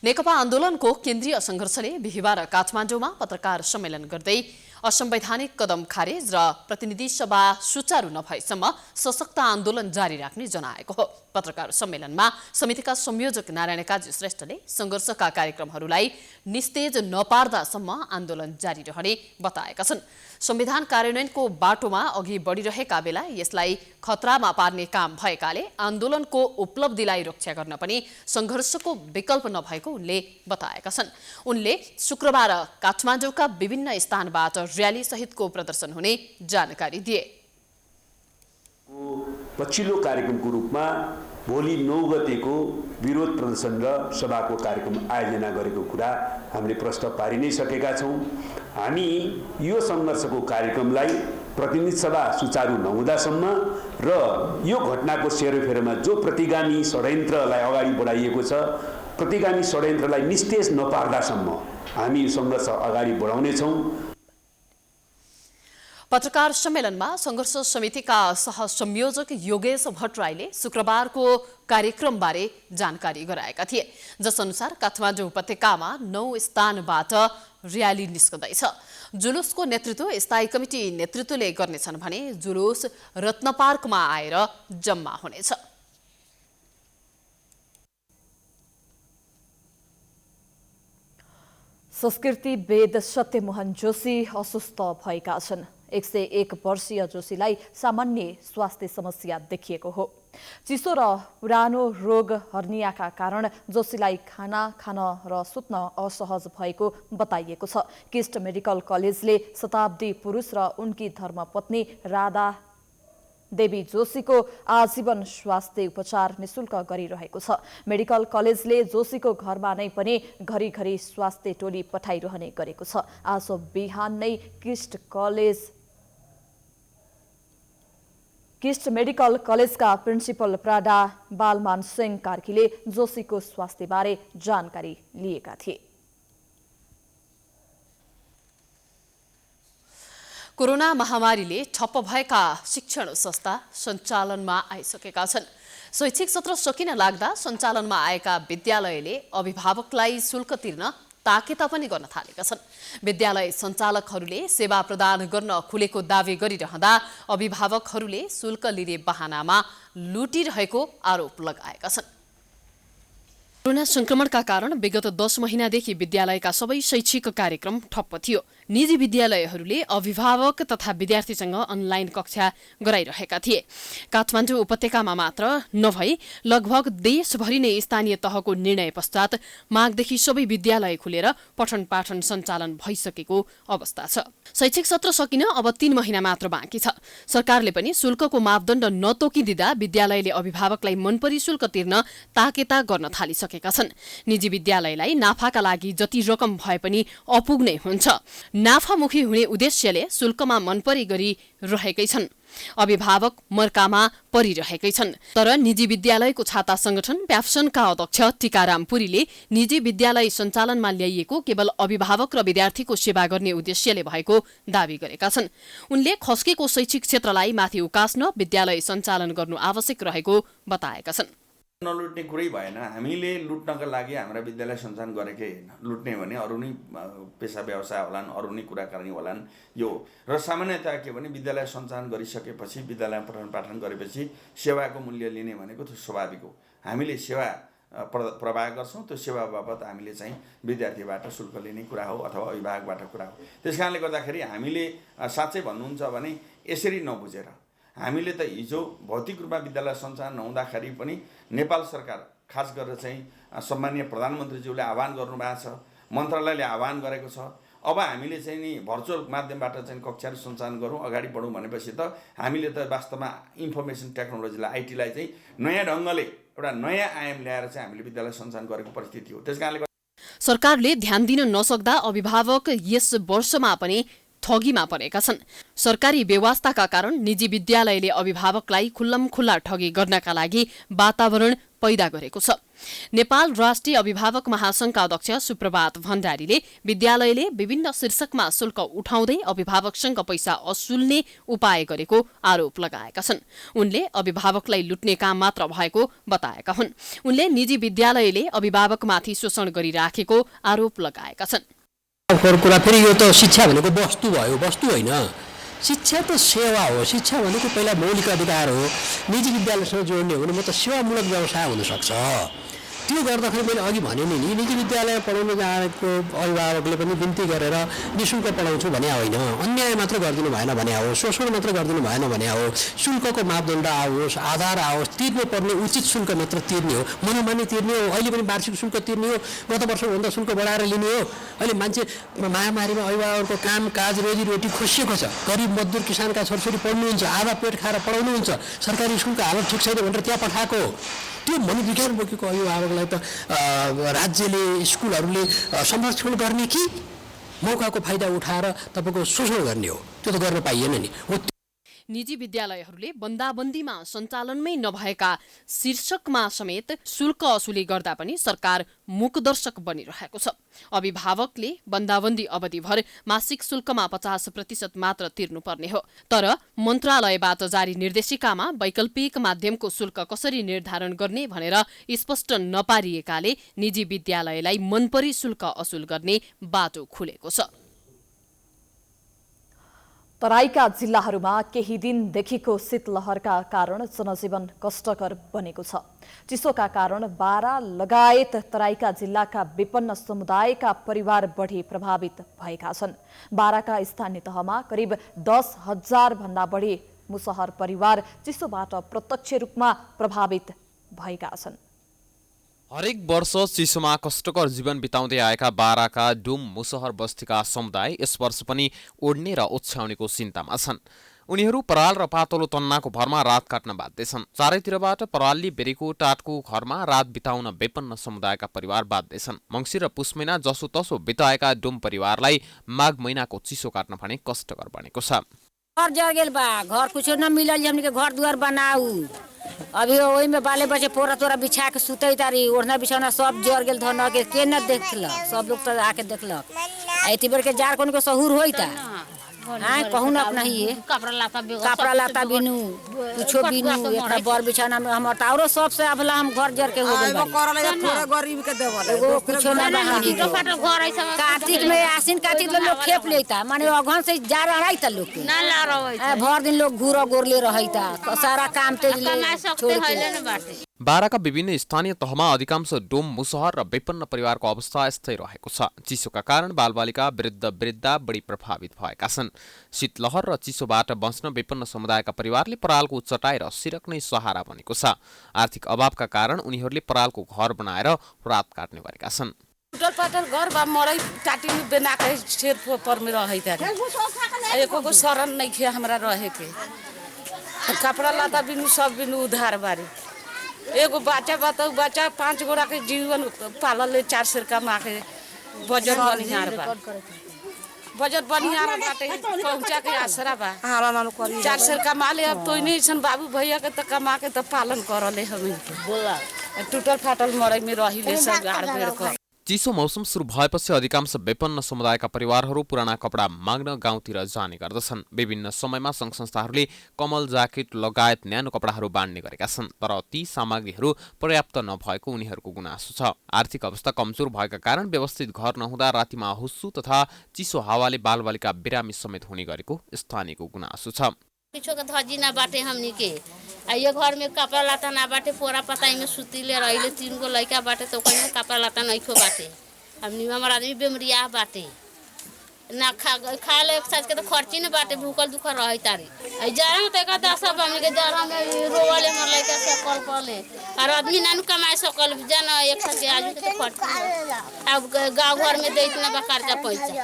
नेकपा आन्दोलनको केन्द्रीय संघर्षले बिहिबार काठमाडौँमा पत्रकार सम्मेलन गर्दै असंवैधानिक कदम खारेज र प्रतिनिधि सभा सुचारू नभएसम्म सशक्त आन्दोलन जारी राख्ने जनाएको हो। पत्रकार सम्मेलनमा समितिका संयोजक नारायण काजी श्रेष्ठले संघर्षका कार्यक्रमहरूलाई निस्तेज नपार्दासम्म आन्दोलन जारी रहने बताएका छन्। संविधान कार्यान्वयनको बाटोमा अघि बढिरहेका बेला यसलाई खतरामा पार्ने काम भएकाले आन्दोलनको उपलब्धिलाई रक्षा गर्न पनि संघर्षको विकल्प नभएको उनले बताएका छन्। उनले शुक्रबार काठमाडौँका विभिन्न स्थानबाट र्याली सहितको प्रदर्शन हुने जानकारी दिए। पछिल्लो कार्यक्रमको रूपमा भोलि 9 गतेको विरोध प्रदर्शन र सभाको कार्यक्रम आयोजना गरेको कुरा हामीले प्रश्न पारि नै सकेका छौँ। हामी यो सङ्घर्षको कार्यक्रमलाई प्रतिनिधि सभा सुचारू नहुँदासम्म र यो घटनाको सेरोफेरोमा जो प्रतिगामी षड्यन्त्रलाई अगाडि बढाइएको छ, प्रतिगामी षड्यन्त्रलाई निस्तेज नपार्दासम्म हामी सङ्घर्ष अगाडि बढाउनेछौँ। पत्रकार सम्मेलनमा संघर्ष समितिका सहसंयोजक योगेश भट्टराईले शुक्रबारको कार्यक्रमबारे जानकारी गराएका थिए, जसअनुसार काठमाडौँ उपत्यकामा 9 स्थानबाट र्याली निस्कँदैछ। जुलुसको नेतृत्व स्थायी कमिटी नेतृत्वले गर्नेछन् भने जुलुस रत्न पार्कमा आएर जम्मा हुनेछ। संस्कृतिवेद सत्यमोहन जोशी अस्वस्थ भएका छन्। 101 वर्षीय जोशीलाई सामान्य स्वास्थ्य समस्या देखिएको हो। चिसो र पुरानो रोग हर्नियाका कारण जोशीलाई खाना खान र सुत्न असहज भएको बताइएको छ। किस्ट मेडिकल कलेजले शताब्दी पुरुष र उनकी धर्मपत्नी राधा देवी जोशीको आजीवन स्वास्थ्य उपचार निशुल्क गरिरहेको छ। मेडिकल कलेजले जोशीको घरमा नै पनि घरिघरि स्वास्थ्य टोली पठाइरहने गरेको छ। आज बिहान नै किस्ट कलेज किस्ट मेडिकल कलेजका प्रिन्सिपल प्राडा बालमान सिंह कार्कीले जोशीको स्वास्थ्यबारे जानकारी लिएका थिए। कोरोना महामारीले ठप्प भएका शिक्षण संस्था सञ्चालनमा आइसकेका छन्। शैक्षिक सत्र सकिन लाग्दा सञ्चालनमा आएका विद्यालयले अभिभावकलाई शुल्क तिर्न ताकेता पनि गर्न थालेका छन्। विद्यालय सञ्चालकहरूले सेवा प्रदान गर्न खुलेको दावी गरिरहँदा अभिभावकहरूले शुल्क लिने बहानामा लुटिरहेको आरोप लगाएका छन्। कोरोना संक्रमणका कारण विगत 10 महिनादेखि विद्यालयका सबै शैक्षिक कार्यक्रम ठप्प थियो। निजी विद्यालयहरूले अभिभावक तथा विद्यार्थीसँग अनलाइन कक्षा गराइरहेका थिए। काठमाडौँ उपत्यकामा मात्र नभई लगभग देशभरि नै स्थानीय तहको निर्णय पश्चात माघदेखि सबै विद्यालय खुलेर पठन पाठन सञ्चालन भइसकेको अवस्था छ। शैक्षिक सत्र सकिन अब 3 महिना मात्र बाँकी छ। सरकारले पनि शुल्कको मापदण्ड नतोकिदिँदा विद्यालयले अभिभावकलाई मनपरी शुल्क तिर्न ताकेता गर्न थालिसकेका छन्। निजी विद्यालयलाई नाफाका लागि जति रकम भए पनि अपुग्ने हुन्छ। नाफामुखी हुने उद्देश्यले शुल्कमा मनपरी गरिरहेकै छन्। अभिभावक मर्कामा परिरहेकै छन्। तर निजी विद्यालयको छाता संगठन प्याप्सनका अध्यक्ष टीकाराम पुरीले निजी विद्यालय सञ्चालनमा ल्याइएको केवल अभिभावक र विद्यार्थीको सेवा गर्ने उद्देश्यले भएको दावी गरेका छन्। उनले खस्केको शैक्षिक क्षेत्रलाई माथि उकास्न विद्यालय सञ्चालन गर्नु आवश्यक रहेको बताएका छन्। नलुट्ने कुरै भएन। हामीले लुट्नका लागि हाम्रा विद्यालय सञ्चालन गरेकै होइन। लुट्ने भने अरू नै पेसा व्यवसाय होलान्, अरू नै कुराकानी होलान् यो। र सामान्यतया के भने विद्यालय सञ्चालन गरिसकेपछि विद्यालयमा पठन पाठन गरेपछि सेवाको मूल्य लिने भनेको त्यो स्वाभाविक हो। हामीले सेवा प्रवाह गर्छौँ, त्यो सेवा बाबत हामीले चाहिँ विद्यार्थीबाट शुल्क लिने कुरा हो अथवा अभिभावकबाट कुरा हो। त्यस कारणले गर्दाखेरि हामीले साँच्चै भन्नुहुन्छ भने यसरी नबुझेर हामीले त हिजो भौतिक रूपमा विद्यालय सञ्चालन नहुँदाखेरि पनि नेपाल सरकार खास गरेर चाहिँ सम्माननीय प्रधानमन्त्रीज्यूले आह्वान गर्नुभएको छ, मन्त्रालयले आह्वान गरेको छ। अब हामीले चाहिँ नि भर्चुअल माध्यमबाट चाहिँ कक्षाहरू सञ्चालन गरौँ, अगाडि बढौँ भनेपछि त हामीले त वास्तवमा इन्फर्मेसन टेक्नोलोजीलाई आइटीलाई चाहिँ नयाँ ढङ्गले एउटा नयाँ आयाम ल्याएर चाहिँ हामीले विद्यालय सञ्चालन गरेको परिस्थिति हो। त्यस कारणले सरकारले ध्यान दिन नसक्दा अभिभावक यस वर्षमा पनि ठगीमा परेका छन्। सरकारी व्यवस्थाका कारण निजी विद्यालयले अभिभावकलाई खुल्लमखुल्ला ठगी गर्नका लागि वातावरण पैदा गरेको छ। नेपाल राष्ट्रिय अभिभावक महासंघका अध्यक्ष सुप्रभात भण्डारीले विद्यालयले विभिन्न शीर्षकमा शुल्क उठाउँदै अभिभावकसँग पैसा असुल्ने उपाय गरेको आरोप लगाएका छन्। उनले अभिभावकलाई लुट्ने काम मात्र भएको बताएका हुन्। उनले निजी विद्यालयले अभिभावकमाथि शोषण गरिराखेको आरोप लगाएका छन्। कुरा फेरि यो त शिक्षा भनेको वस्तु भयो, वस्तु होइन। शिक्षा त सेवा हो। शिक्षा भनेको पहिला मौलिक अधिकार हो। निजी विद्यालयसँग जोड्ने हो भने म त सेवामूलक व्यवसाय हुनसक्छ। त्यो गर्दाखेरि मैले अघि भने नि निजी विद्यालय पढाउन जाएको अभिभावकले पनि बिन्ती गरेर निःशुल्क पढाउँछु भने होइन, अन्याय मात्र गरिदिनु भएन भने आओस्, शोषण मात्र गरिदिनु भएन भने हो। शुल्कको मापदण्ड आओस्, आधार आओस्, तिर्नु पर्ने उचित शुल्क मात्र तिर्ने हो, मनोमानी तिर्ने हो। अहिले पनि वार्षिक शुल्क तिर्ने हो, गत वर्षभन्दा शुल्क बढाएर लिने हो। अहिले मान्छे महामारीमा अभिभावकको काम काज रोजीरोटी खोसिएको छ। गरिब मजदुर किसानका छोरछोरी पढ्नुहुन्छ, आधा पेट खाएर पढाउनुहुन्छ, सरकारी स्कुलको हालत ठिक छैन भनेर त्यहाँ पठाएको हो। त्यो मनोविज्ञान बोकेको अभिभावकलाई त राज्यले स्कुलहरूले संरक्षण गर्ने कि मौकाको फाइदा उठाएर तपाईँको शोषण गर्ने हो? त्यो त गर्न पाइएन नि। निजी विद्यालयहरूले बन्दाबन्दीमा सञ्चालनमै नभएका शीर्षकमा समेत शुल्क असुली गर्दा पनि सरकार मूकदर्शक बनिरहेको छ। अभिभावकले बन्दाबन्दी अवधिभर मासिक शुल्कमा 50% मात्र तिर्नुपर्ने हो। तर मन्त्रालयबाट जारी निर्देशिकामा वैकल्पिक माध्यमको शुल्क कसरी निर्धारण गर्ने भनेर स्पष्ट नपारिएकाले निजी विद्यालयलाई मनपरी शुल्क असुल गर्ने बाटो खुलेको छ। तराईका जिल्लाहरूमा केही दिनदेखिको शीतलहरका कारण जनजीवन कष्टकर बनेको छ। चिसोका कारण बारा लगायत तराईका जिल्लाका विपन्न समुदायका परिवार बढी प्रभावित भएका छन्। बाराका स्थानीय तहमा करिब 10,000 भन्दा बढी मुसहर परिवार चिसोबाट प्रत्यक्ष रूपमा प्रभावित भएका छन्। हरेक वर्ष चिसोमा कष्टकर जीवन बिताउँदै आएका बाराका डुम मुसहर बस्तीका समुदाय यस वर्ष पनि ओड्ने र ओछ्याउनेको चिन्तामा छन्। उनीहरू पराल र पातलो तन्नाको भरमा रात काट्न बाध्य छन्। चारैतिरबाट परालले बेरेको टाटको घरमा रात बिताउन विपन्न समुदायका परिवार बाध्य छन्। मङ्सिर र पुस महिना जसो तसो बिताएका डुम परिवारलाई माघ महिनाको चिसो काट्न भने कष्टकर बनेको छ। घर जर गेल बा, घर कुछो न मिलल, हमनी के घर दुआर बनाऊ। अभी वही में बाले बच्चे पोरा तोरा बिछा के सुते तारी, ओढ़ना बिछौना सब जर गेल धन के न देखलक, सब लोग तो आके देखलक। ऐती बेर के जार कोन के सहूर होइता हाँ कहूँ ना अपना ही कपड़ा लाता बिनू कुछो बिनू इतना बर बिछाना में हम औरो सब से अबला हम घर जर के हो गइल थोड़ा गरीब के देवल एगो कुछो ना बहानी कार्तिक में आसिन कार्तिक लोग खेप लेता माने अगहन से जा रहता लोग के ना ला रहै भर दिन लोग घुरो गोरले रहता सारा काम तेज ले छोड़ के बाराका विभिन्न स्थानीय तहमा अधिकांश डोम मुसहर र विपन्न परिवारको अवस्था यस्तै रहेको छ। चिसोका कारण बालबालिका वृद्धा बढी प्रभावित भएका छन्। शीतलहर र चिसोबाट बच्न विपन्न समुदायका परिवारले परालको चटाई र सिरक नै सहारा बनेको छ। आर्थिक अभावका कारण उनीहरूले परालको घर बनाएर रात काट्ने गरेका छन्। टुटल पाटल घर बा मरै टाटी में बना के शेर पर में रहै तारे एको को शरण नहीं खे हमरा रहे के कपड़ा लाता बिनु सब बिनु उधार बारी एगो बच्चा बताऊ बच्चा 5 गोरा के जीवन पालल ले 4 सिर कमा के बजट बनिहार बा बजट बनिहार बाटे पहुंचा के आसरा बा 4 सिर कमा ले अब तो नहीं सन बाबू भैया के त कमा के त पालन करले हमें बोला टूटल फाटल मरै में रहिले सब गाड़ भेड़ क। चिसो मौसम सुरु भएपछि अधिकांश विपन्न समुदायका परिवारहरू पुराना कपडा माग्न गाउँतिर जाने गर्दछन्। विभिन्न समयमा संघ संस्थाहरूले कमल ज्याकेट लगायत न्यानो कपडाहरू बाँड्ने गरेका छन्, तर ती सामग्रीहरू पर्याप्त नभएको उनीहरूको गुनासो छ। आर्थिक अवस्था कमजोर भएका कारण व्यवस्थित घर नहुँदा रातिमा हुस्सु तथा चिसो हावाले बालबालिका बिरामी समेत हुने गरेको स्थानीयको गुनासो छ। किछो के धजी ना बाटे हमनी के ये घर में कपड़ा लाता ना बाटे पोरा पताई में सुतीले रहिले 3 गो लइका बाटे तो कहीं कपड़ा लाता नहीं खो बाटे हमनी हमर आदमी बेमरिया बाटे ना खा ले एक साथ के तो खर्ची न बाटे भूखल दुखल रही तारी जारा में तका दस हमनी के जारा में रोवाले मर लइका से कल पले और आदमी नानु कमाए सकल जन एक साथ के आज के तो खर्ची अब गांव घर में देत ना बा कर्जा पैसा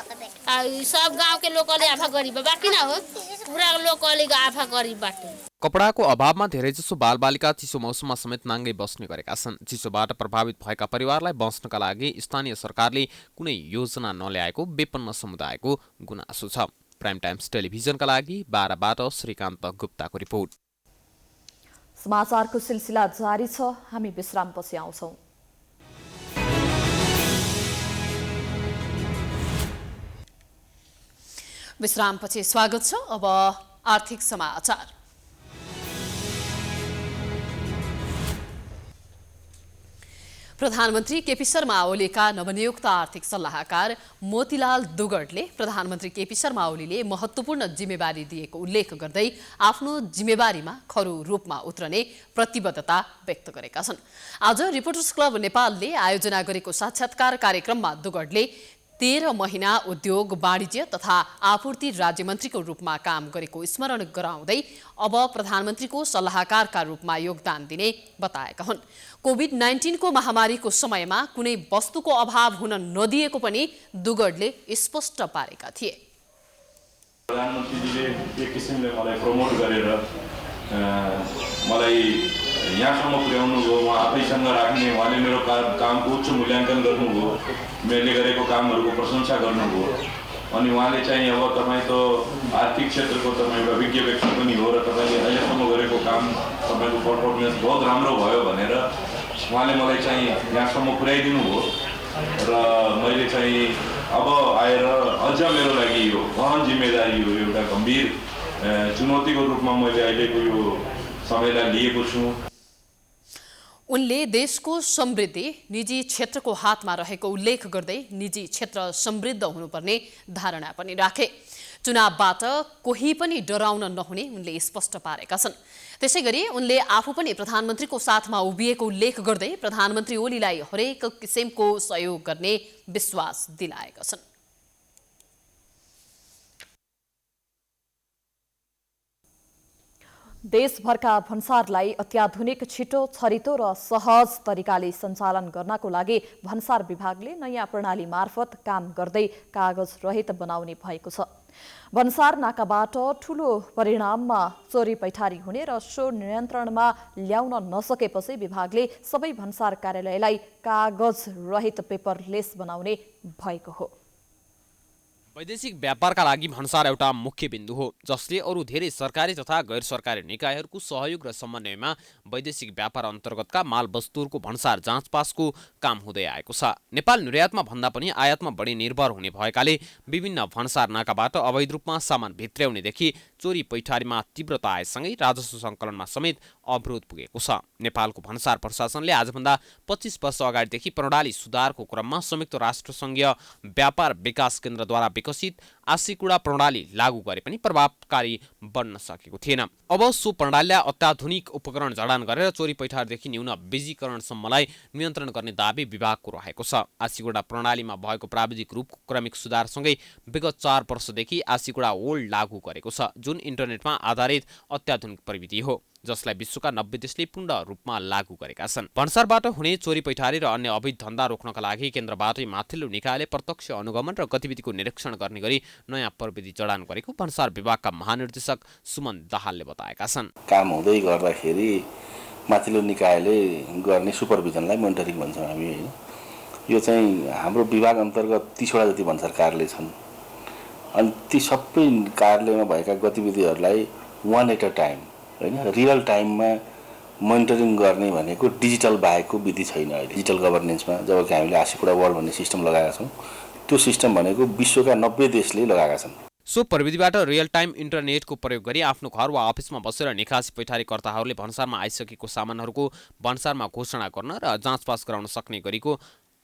सब गांव के लोग आभा गरीब बाकी ना हो पूरा लोग आभा गरीब बाटे। कपडाको अभावमा धेरैजसो बालबालिका चिसो मौसममा समेत नाङ्गै बस्ने गरेका छन्। चिसोबाट प्रभावित भएका परिवारलाई बस्नका लागि स्थानीय सरकारले कुनै योजना नल्याएको विपन्न समुदायको गुनासो छ। प्राइम टाइम्स टेलिभिजनका लागि बाराबाट श्रीकान्त गुप्ताको रिपोर्ट। समाचारको सिलसिला जारी छ, हामी विश्रामपछि आउँछौं। विश्रामपछि स्वागत छ। अब आर्थिक समाचार। प्रधानमन्त्री केपी शर्मा ओलीका नवनियुक्त आर्थिक सल्लाहकार मोतीलाल दुगडले प्रधानमन्त्री केपी शर्मा ओलीले महत्त्वपूर्ण जिम्मेवारी दिएको उल्लेख गर्दै आफ्नो जिम्मेवारीमा खरो रूपमा उत्रने प्रतिबद्धता व्यक्त गरेका छन्। आज रिपोर्टर्स क्लब नेपालले आयोजना गरेको साक्षात्कार कार्यक्रममा दुगडले 13 महिना उद्योग वाणिज्य तथा आपूर्ति राज्यमन्त्रीको रूपमा काम गरेको स्मरण गराउँदै अब प्रधानमन्त्रीको सल्लाहकारका रूपमा योगदान दिने बताएका हुन्। कोभिड-19 को महामारीको समयमा कुनै वस्तुको अभाव हुन नदिएको पनि दुगडले स्पष्ट पारेका थिए। प्रधानमन्त्रीजीले एक किसिमले मलाई प्रमोट गरेर मलाई यहाँसम्म पुर्याउनु भयो, उहाँ आफैसँग राख्ने, उहाँले मेरो कामको उच्च मूल्याङ्कन गर्नुभयो, मैले गरेको कामहरूको प्रशंसा गर्नुभयो। अनि उहाँले चाहिँ अब तपाईँ त आर्थिक क्षेत्रको तपाईँ एउटा विज्ञ व्यक्ति पनि हो र तपाईँले अहिलेसम्म गरेको काम तपाईँको पर्फर्मेन्स बहुत राम्रो भयो भनेर उहाँले मलाई चाहिँ यहाँसम्म पुर्याइदिनु भयो र मैले चाहिँ अब आएर अझ मेरो लागि यो गहन जिम्मेदारी हो, एउटा गम्भीर चुनौतीको रूपमा मैले अहिलेको यो समयलाई लिएको छु। उनले देशको समृद्धि निजी क्षेत्रको हातमा रहेको उल्लेख गर्दै निजी क्षेत्र समृद्ध हुनुपर्ने धारणा पनि राखे। चुनावबाट कोही पनि डराउन नहुने उनले स्पष्ट पारेका छन्। त्यसैगरी उनले आफू पनि प्रधानमन्त्रीको साथमा उभिएको उल्लेख गर्दै प्रधानमन्त्री ओलीलाई हरेक किसिमको सहयोग गर्ने विश्वास दिलाएका छन्। देशभरका भन्सारलाई अत्याधुनिक, छिटो, छरितो र सहज तरिकाले सञ्चालन गर्नको लागि भन्सार विभागले नयाँ प्रणाली मार्फत काम गर्दै कागज रहित बनाउने भएको छ। भन्सार नाकाबाट ठूलो परिणाममा चोरी पैठारी हुने र सो नियन्त्रणमा ल्याउन नसकेपछि विभागले सबै भन्सार कार्यालयलाई कागज रहित पेपरलेस बनाउने भएको हो। वैदेशिक व्यापारका लागि भन्सार एउटा मुख्य बिन्दु हो, जसले अरू धेरै सरकारी तथा गैर सरकारी निकायहरूको सहयोग र समन्वयमा वैदेशिक व्यापार अन्तर्गतका माल वस्तुहरूको भन्सार जाँचपासको काम हुँदै आएको छ। नेपाल निर्यातमा भन्दा पनि आयातमा बढी निर्भर हुने भएकाले विभिन्न भन्सार नाकाबाट अवैध रूपमा सामान भित्र्याउनेदेखि चोरी पैठारीमा तीव्रता आएसँगै राजस्व सङ्कलनमा समेत अवरोध पुगेको छ। नेपालको भन्सार प्रशासनले आजभन्दा 25 वर्ष अगाडिदेखि प्रणाली सुधारको क्रममा संयुक्त राष्ट्रसङ्घीय व्यापार विकास केन्द्रद्वारा विकसित आसीकुडा प्रणाली लागू गरे पनि प्रभावकारी बन्न सकेको थिएन। अब सो प्रणालीलाई अत्याधुनिक उपकरण जडान गरेर चोरी पैठारदेखि न्यून बीजीकरणसम्मलाई नियन्त्रण गर्ने दाबी विभागको रहेको छ। आसीकुडा प्रणालीमा भएको प्राविधिक रूपको क्रमिक सुधारसँगै विगत 4 वर्षदेखि आसीकुडा ओल्ड लागू गरेको छ, जुन इन्टरनेटमा आधारित अत्याधुनिक प्रविधि हो, जसलाई विश्वका 90 देशले पूर्ण रूपमा लागू गरेका छन्। भन्सारबाट हुने चोरी पैठारी र अन्य अवैध धन्दा रोक्नका लागि केन्द्रबाटै माथिल्लो निकायले प्रत्यक्ष अनुगमन र गतिविधिको निरीक्षण गर्ने गरी नयाँ प्रविधि जडान गरेको भन्सार विभागका महानिर्देशक सुमन दाहालले बताएका छन्। काम हुँदै गर्दाखेरि माथिल्लो निकायले गर्ने सुपरभिजनलाई मोनिटरिङ भन्छौँ हामी हैन। यो चाहिँ हाम्रो विभाग अन्तर्गत 30 वटा जति भन्सार कार्यालय छन्। अनि ती सबै कार्यालयमा भएका गतिविधिहरूलाई वान एट अ टाइम हैन रियल टाइममा मोनिटरिङ गर्ने भनेको डिजिटल बाहेकको विधि छैन। अहिले डिजिटल गभर्नेन्समा जबकि हामीले आसीकुडा वर्ल्ड भन्ने सिस्टम लगाएका छौँ, त्यो सिस्टम भनेको विश्वका 90 देशले लगाएका छन्। सो प्रविधिबाट रियल टाइम इन्टरनेटको प्रयोग गरी आफ्नो घर वा अफिसमा बसेर निकासी पैठारीकर्ताहरूले भन्सारमा आइसकेको सामानहरूको भन्सारमा घोषणा गर्न र जाँचपास गराउन सक्ने गरीको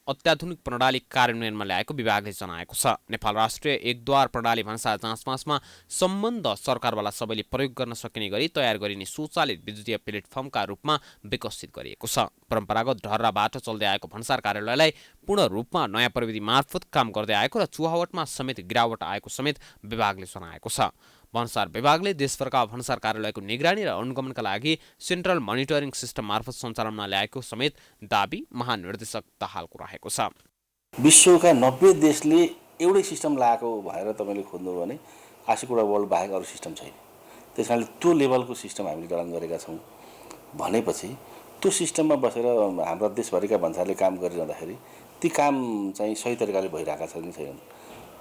अत्याधुनिक प्रणाली कार्यान्वयनमा ल्याएको विभागले जनाएको छ। नेपाल राष्ट्रिय एकद्वार प्रणाली भन्सार जाँचपासमा सम्बन्ध सरकारवाला सबैले प्रयोग गर्न सकिने गरी तयार गरिने स्वचालित विद्युतीय प्लेटफर्मका रूपमा विकसित गरिएको छ। परम्परागत ढर्राबाट चल्दै आएको भन्सार कार्यालयलाई पूर्ण रूपमा नयाँ प्रविधि मार्फत काम गर्दै आएको र चुहावटमा समेत गिरावट आएको समेत विभागले जनाएको छ। भन्सार विभागले देशभरका भन्सार कार्यालयको निगरानी र अनुगमनका लागि सेन्ट्रल मोनिटरिङ सिस्टम मार्फत सञ्चालनमा ल्याएको समेत दाबी महानिर्देशक दाहालको रहेको छ। विश्वका 90 देशले एउटै सिस्टम लगाएको भएर तपाईँले खोज्नु भने आसीकुडा वर्ल्ड बाहेक अरू सिस्टम छैन। त्यसकारणले त्यो लेभलको सिस्टम हामीले जडान गरेका छौँ भनेपछि त्यो सिस्टममा बसेर हाम्रा देशभरिका भन्सारले काम गरिरहँदाखेरि ती काम चाहिँ सही तरिकाले भइरहेका छन् कि छैनन्।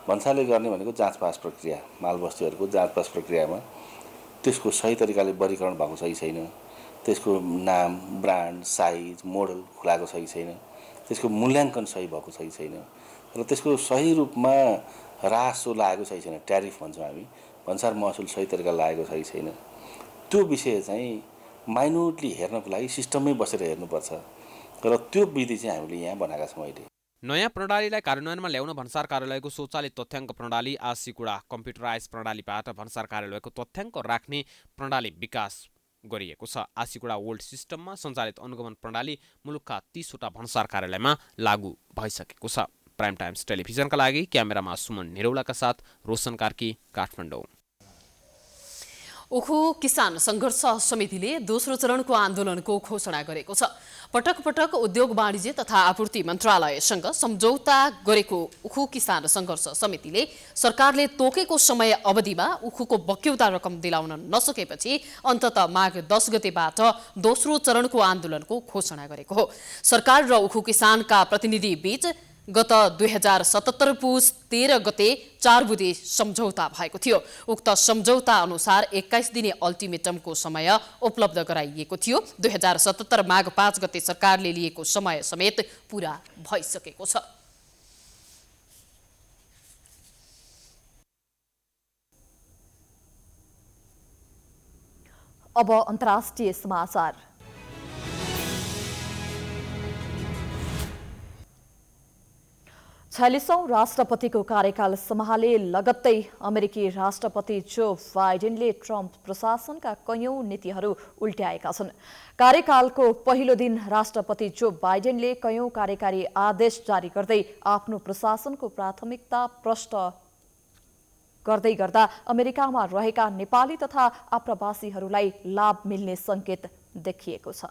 भन्सारले गर्ने भनेको जाँचपास प्रक्रिया, मालवस्तुहरूको जाँचपास प्रक्रियामा त्यसको सही तरिकाले वर्गीकरण भएको सही छैन, त्यसको नाम, ब्रान्ड, साइज, मोडल खुलाएको सही छैन, त्यसको मूल्याङ्कन सही भएको सही छैन र त्यसको सही रूपमा रासो लागेको सही छैन, ट्यारिफ भन्छौँ हामी, भन्सार महसुल सही तरिकाले लागेको सही छैन। त्यो विषय चाहिँ माइन्युटली हेर्नको लागि सिस्टममै बसेर हेर्नुपर्छ र त्यो विधि चाहिँ हामीले यहाँ बनाएका छौँ। अहिले नयाँ प्रणालीलाई कार्यान्वयनमा ल्याउन भन्सार कार्यालयको स्वचालित तथ्याङ्क प्रणाली आसीकुडा कम्प्युटराइज प्रणालीबाट भन्सार कार्यालयको तथ्याङ्क राख्ने प्रणाली विकास गरिएको छ। आसीकुडा ओल्ड सिस्टममा सञ्चालित अनुगमन प्रणाली मुलुकका 30 वटा भन्सार कार्यालयमा लागू भइसकेको छ। प्राइम टाइम्स टेलिभिजनका लागि क्यामेरामा सुमन निरौलाका साथ रोशन कार्की, काठमाडौँ। उखु किसान संघर्ष समितिले दोस्रो चरणको आन्दोलनको घोषणा गरेको छ। पटक पटक उद्योग वाणिज्य तथा आपूर्ति मन्त्रालयसँग सम्झौता गरेको उखु किसान संघर्ष समितिले सरकारले तोकेको समय अवधिमा उखुको बक्यौता रकम दिलाउन नसकेपछि अन्ततः माघ 10 गतेबाट दोस्रो चरणको आन्दोलनको घोषणा गरेको हो। सरकार र उखु किसानका प्रतिनिधि बीच गत 2077 पुस 13 गते 4 बुँदे सम्झौता भएको थियो। उक्त सम्झौता अनुसार 21 दिने अल्टिमेटमको समय उपलब्ध गराइएको थियो। 2077 माघ 5 गते सरकारले लिएको समय समेत पूरा भइसकेको छ। अब अन्तर्राष्ट्रिय समाचार। छयालिसौं राष्ट्रपतिको कार्यकाल सम्हाले लगत्तै अमेरिकी राष्ट्रपति जो बाइडेनले ट्रम्प प्रशासनका कयौं नीतिहरू उल्ट्याएका छन्। कार्यकालको पहिलो दिन राष्ट्रपति जो बाइडेनले कयौं कार्यकारी आदेश जारी गर्दै आफ्नो प्रशासनको प्राथमिकता प्रष्ट गर्दै गर्दा अमेरिकामा रहेका नेपाली तथा आप्रवासीहरूलाई लाभ मिल्ने संकेत देखिएको छ।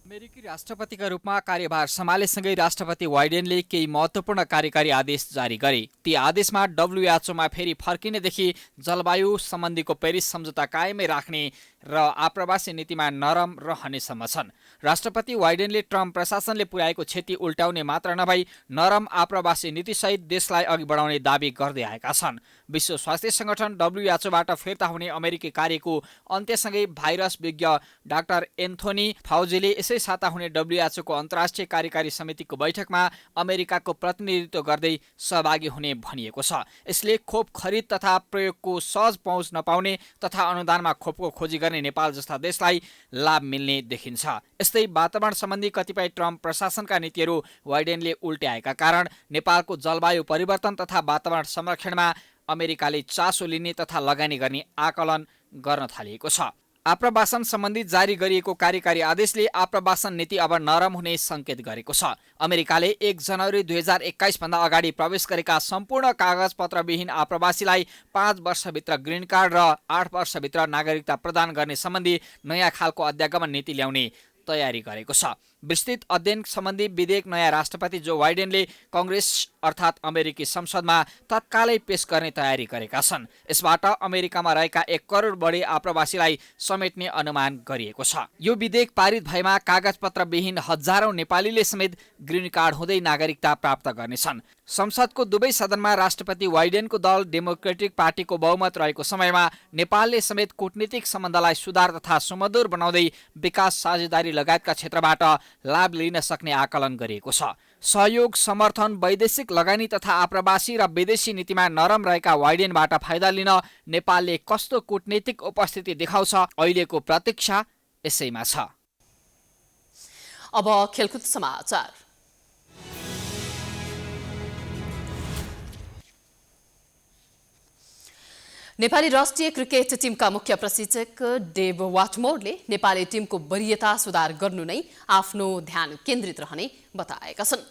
अमेरिकी राष्ट्रपतिका रूपमा कार्यभार सम्हालेसँगै राष्ट्रपति बाइडेनले केही महत्त्वपूर्ण कार्यकारी आदेश जारी गरे। ती आदेशमा डब्ल्युएचओमा फेरि फर्किनेदेखि जलवायु सम्बन्धीको पेरिस सम्झौता कायमै राख्ने र आप्रवासी नीतिमा नरम रहनेसम्म छन्। राष्ट्रपति बाइडेनले ट्रम्प प्रशासनले पुर्याएको क्षति उल्टाउने मात्र नभई नरम आप्रवासी नीतिसहित देशलाई अघि बढाउने दावी गर्दै आएका छन्। विश्व स्वास्थ्य संगठन डब्ल्युएचओबाट फिर्ता हुने अमेरिकी कार्यको अन्त्यसँगै भाइरस विज्ञ डाक्टर एन्थोनी फाउजीले यसै साता हुने डब्ल्युएचओको अन्तर्राष्ट्रिय कार्यकारी समितिको बैठकमा अमेरिकाको प्रतिनिधित्व गर्दै सहभागी हुने भनिएको छ। यसले खोप खरिद तथा प्रयोगको सहज पहुँच नपाउने तथा अनुदानमा खोपको खोजी गर्ने नेपाल जस्ता देशलाई लाभ मिल्ने देखिन्छ। यस्तै वातावरण सम्बन्धी कतिपय ट्रम्प प्रशासनका नीतिहरू बाइडेनले उल्ट्याएका कारण नेपालको जलवायु परिवर्तन तथा वातावरण संरक्षणमा अमेरिकाले चासो लिने तथा लगानी गर्ने आकलन गर्न थालिएको छ। आप्रवासन सम्बन्धी जारी गरिएको कार्यकारी आदेशले आप्रवासन नीति अब नरम हुने सङ्केत गरेको छ। अमेरिकाले 1 जनवरी 2021 भन्दा अगाडि प्रवेश गरेका सम्पूर्ण कागजपत्रविहीन आप्रवासीलाई 5 वर्षभित्र ग्रिन कार्ड र 8 वर्षभित्र नागरिकता प्रदान गर्ने सम्बन्धी नयाँ खालको अध्यागमन नीति ल्याउने तयारी गरेको छ। विस्तृत अध्ययन सम्बन्धी विधेयक नयाँ राष्ट्रपति जो बाइडेनले कङ्ग्रेस अर्थात् अमेरिकी संसदमा तत्कालै पेश गर्ने तयारी गरेका छन्। यसबाट अमेरिकामा रहेका 1 करोड बढी आप्रवासीलाई समेट्ने अनुमान गरिएको छ। यो विधेयक पारित भएमा कागजपत्रविहीन हजारौं नेपालीले समेत ग्रिन कार्ड हुँदै नागरिकता प्राप्त गर्नेछन्। संसदको दुवै सदनमा राष्ट्रपति बाइडेनको दल डेमोक्रेटिक पार्टीको बहुमत रहेको समयमा नेपालले समेत कूटनीतिक सम्बन्धलाई सुधार तथा सुमधुर बनाउँदै विकास साझेदारी लगायतका क्षेत्रबाट लाभ लिन सक्ने आकलन गरिएको छ। सहयोग, समर्थन, वैदेशिक लगानी तथा आप्रवासी र विदेशी नीतिमा नरम रहेका बाइडेनबाट फाइदा लिन नेपालले कस्तो कूटनीतिक उपस्थिति देखाउँछ, अहिलेको प्रतीक्षा यसैमा छ। अब खेलकुद समाचार। नेपाली राष्ट्रिय क्रिकेट टिमका मुख्य प्रशिक्षक डेभ वाटमोरले नेपाली टिमको वरीयता सुधार गर्नु नै आफ्नो ध्यान केन्द्रित रहने बताएका छन्।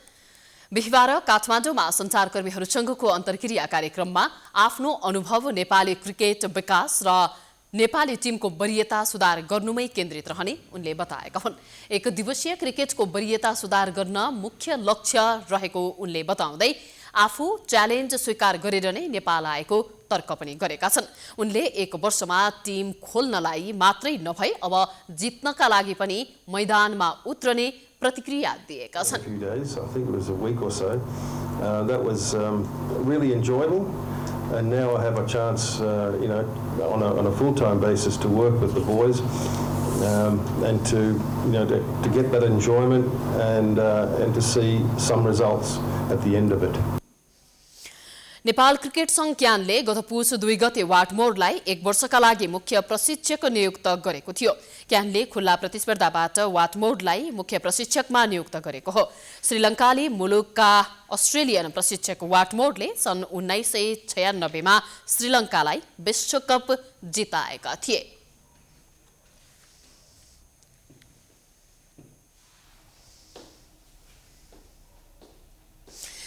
बिहिबार काठमाडौँमा सञ्चारकर्मीहरूसँगको अन्तर्क्रिया कार्यक्रममा आफ्नो अनुभव नेपाली क्रिकेट विकास र नेपाली टिमको वरीयता सुधार गर्नुमै केन्द्रित रहने उनले बताएका हुन्। 1 दिवसीय क्रिकेटको वरीयता सुधार गर्न मुख्य लक्ष्य रहेको उनले बताउँदै आफू च्यालेन्ज स्वीकार गरेर नै नेपाल आएको तर्क पनि गरेका छन्। उनले 1 वर्षमा टिम खोल्नलाई मात्रै नभई अब जित्नका लागि पनि मैदानमा उत्रने प्रतिक्रिया दिएका छन्। And now I have a chance, on a full-time basis to work with the boys and to get that enjoyment and to see some results at the end of it. Nepal cricket संघ क्यानले गत पुस 2 गते वाटमोरलाई 1 वर्षका लागि मुख्य प्रशिक्षक नियुक्त गरेको थियो। क्यानले खुल्ला प्रतिस्पर्धाबाट वाटमोरलाई मुख्य प्रशिक्षकमा नियुक्त गरेको हो। श्रीलङ्काली मुलुकका अस्ट्रेलियन प्रशिक्षक वाटमोरले सन् 1996 मा श्रीलङ्कालाई विश्वकप जिताएका थिए।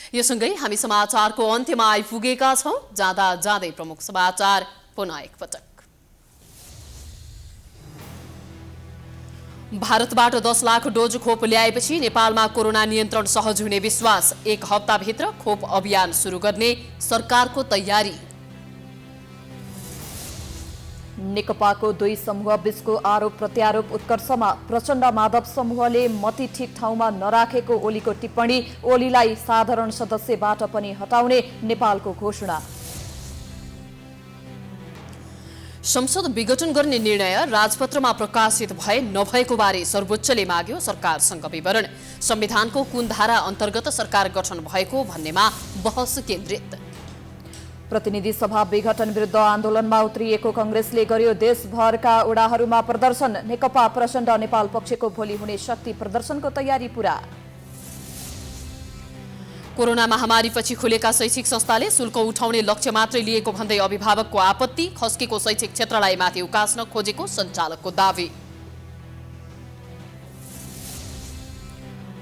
यो सँगै हामी समाचारको अन्त्यमा आइपुगेका छौं। जाँदा जाँदै प्रमुख समाचार पुनः एकपटक। भारतबाट 10 लाख डोज खोप ल्याएपछि नेपालमा कोरोना नियन्त्रण सहज हुने विश्वास। 1 हप्ताभित्र खोप अभियान सुरु गर्ने सरकारको तयारी। नेकपाको 2 समूह बीचको आरोप प्रत्यारोप उत्कर्षमा। प्रचण्ड माधव समूहले मती ठिक ठाउँमा नराखेको ओलीको टिप्पणी। ओलीलाई साधारण सदस्यबाट पनि हटाउने नेपालको घोषणा। संसद विघटन गर्ने निर्णय राजपत्रमा प्रकाशित भए नभएको बारे सर्वोच्चले माग्यो सरकारसँग विवरण। संविधानको कुन धारा अन्तर्गत सरकार गठन भएको भन्नेमा बहस केन्द्रित। प्रतिनिधि सभा विघटन विरुद्ध आन्दोलनमा उत्रिएको कांग्रेसले गर्यो देशभरका ओडाहरूमा प्रदर्शन। नेकपा प्रचण्ड नेपाल पक्षको भोलि हुने शक्ति प्रदर्शनको तयारी पूरा। कोरोना महामारीपछि खुलेका शैक्षिक संस्थाले शुल्क उठाउने लक्ष्य मात्रै लिएको भन्दै अभिभावकको आपत्ति। खस्केको शैक्षिक क्षेत्रलाई माथि उकास्न खोजेको सञ्चालकको दावी।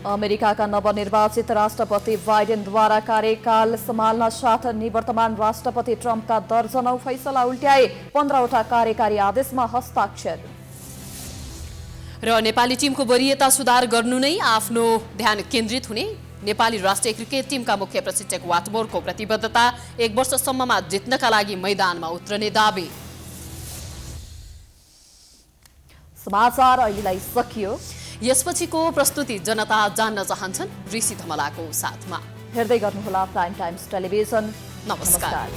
अमेरिकाका नवनिर्वाचित राष्ट्रपति बाइडेनद्वारा कार्यकाल सम्हाल्न साथ निवर्तमान राष्ट्रपति ट्रम्पका दर्जनौं फैसला उल्ट्याए। 15वटा कार्यकारी आदेशमा हस्ताक्षर। र नेपाली टिमको वरियता सुधार गर्नु नै आफ्नो ध्यान केन्द्रित हुने नेपाली राष्ट्रिय क्रिकेट टिमका मुख्य प्रशिक्षक वाटमोरको प्रतिबद्धता, 1 वर्षसम्ममा जित्नका लागि मैदानमा उत्रने दाबी। समाचार अहिलेलाई सकियो। यसपछिको प्रस्तुति जनता जान्न चाहन्छन् ऋषि धमलाको साथमा। हेर्दै गर्नुहोला प्राइम टाइम्स टेलिभिजन। नमस्कार।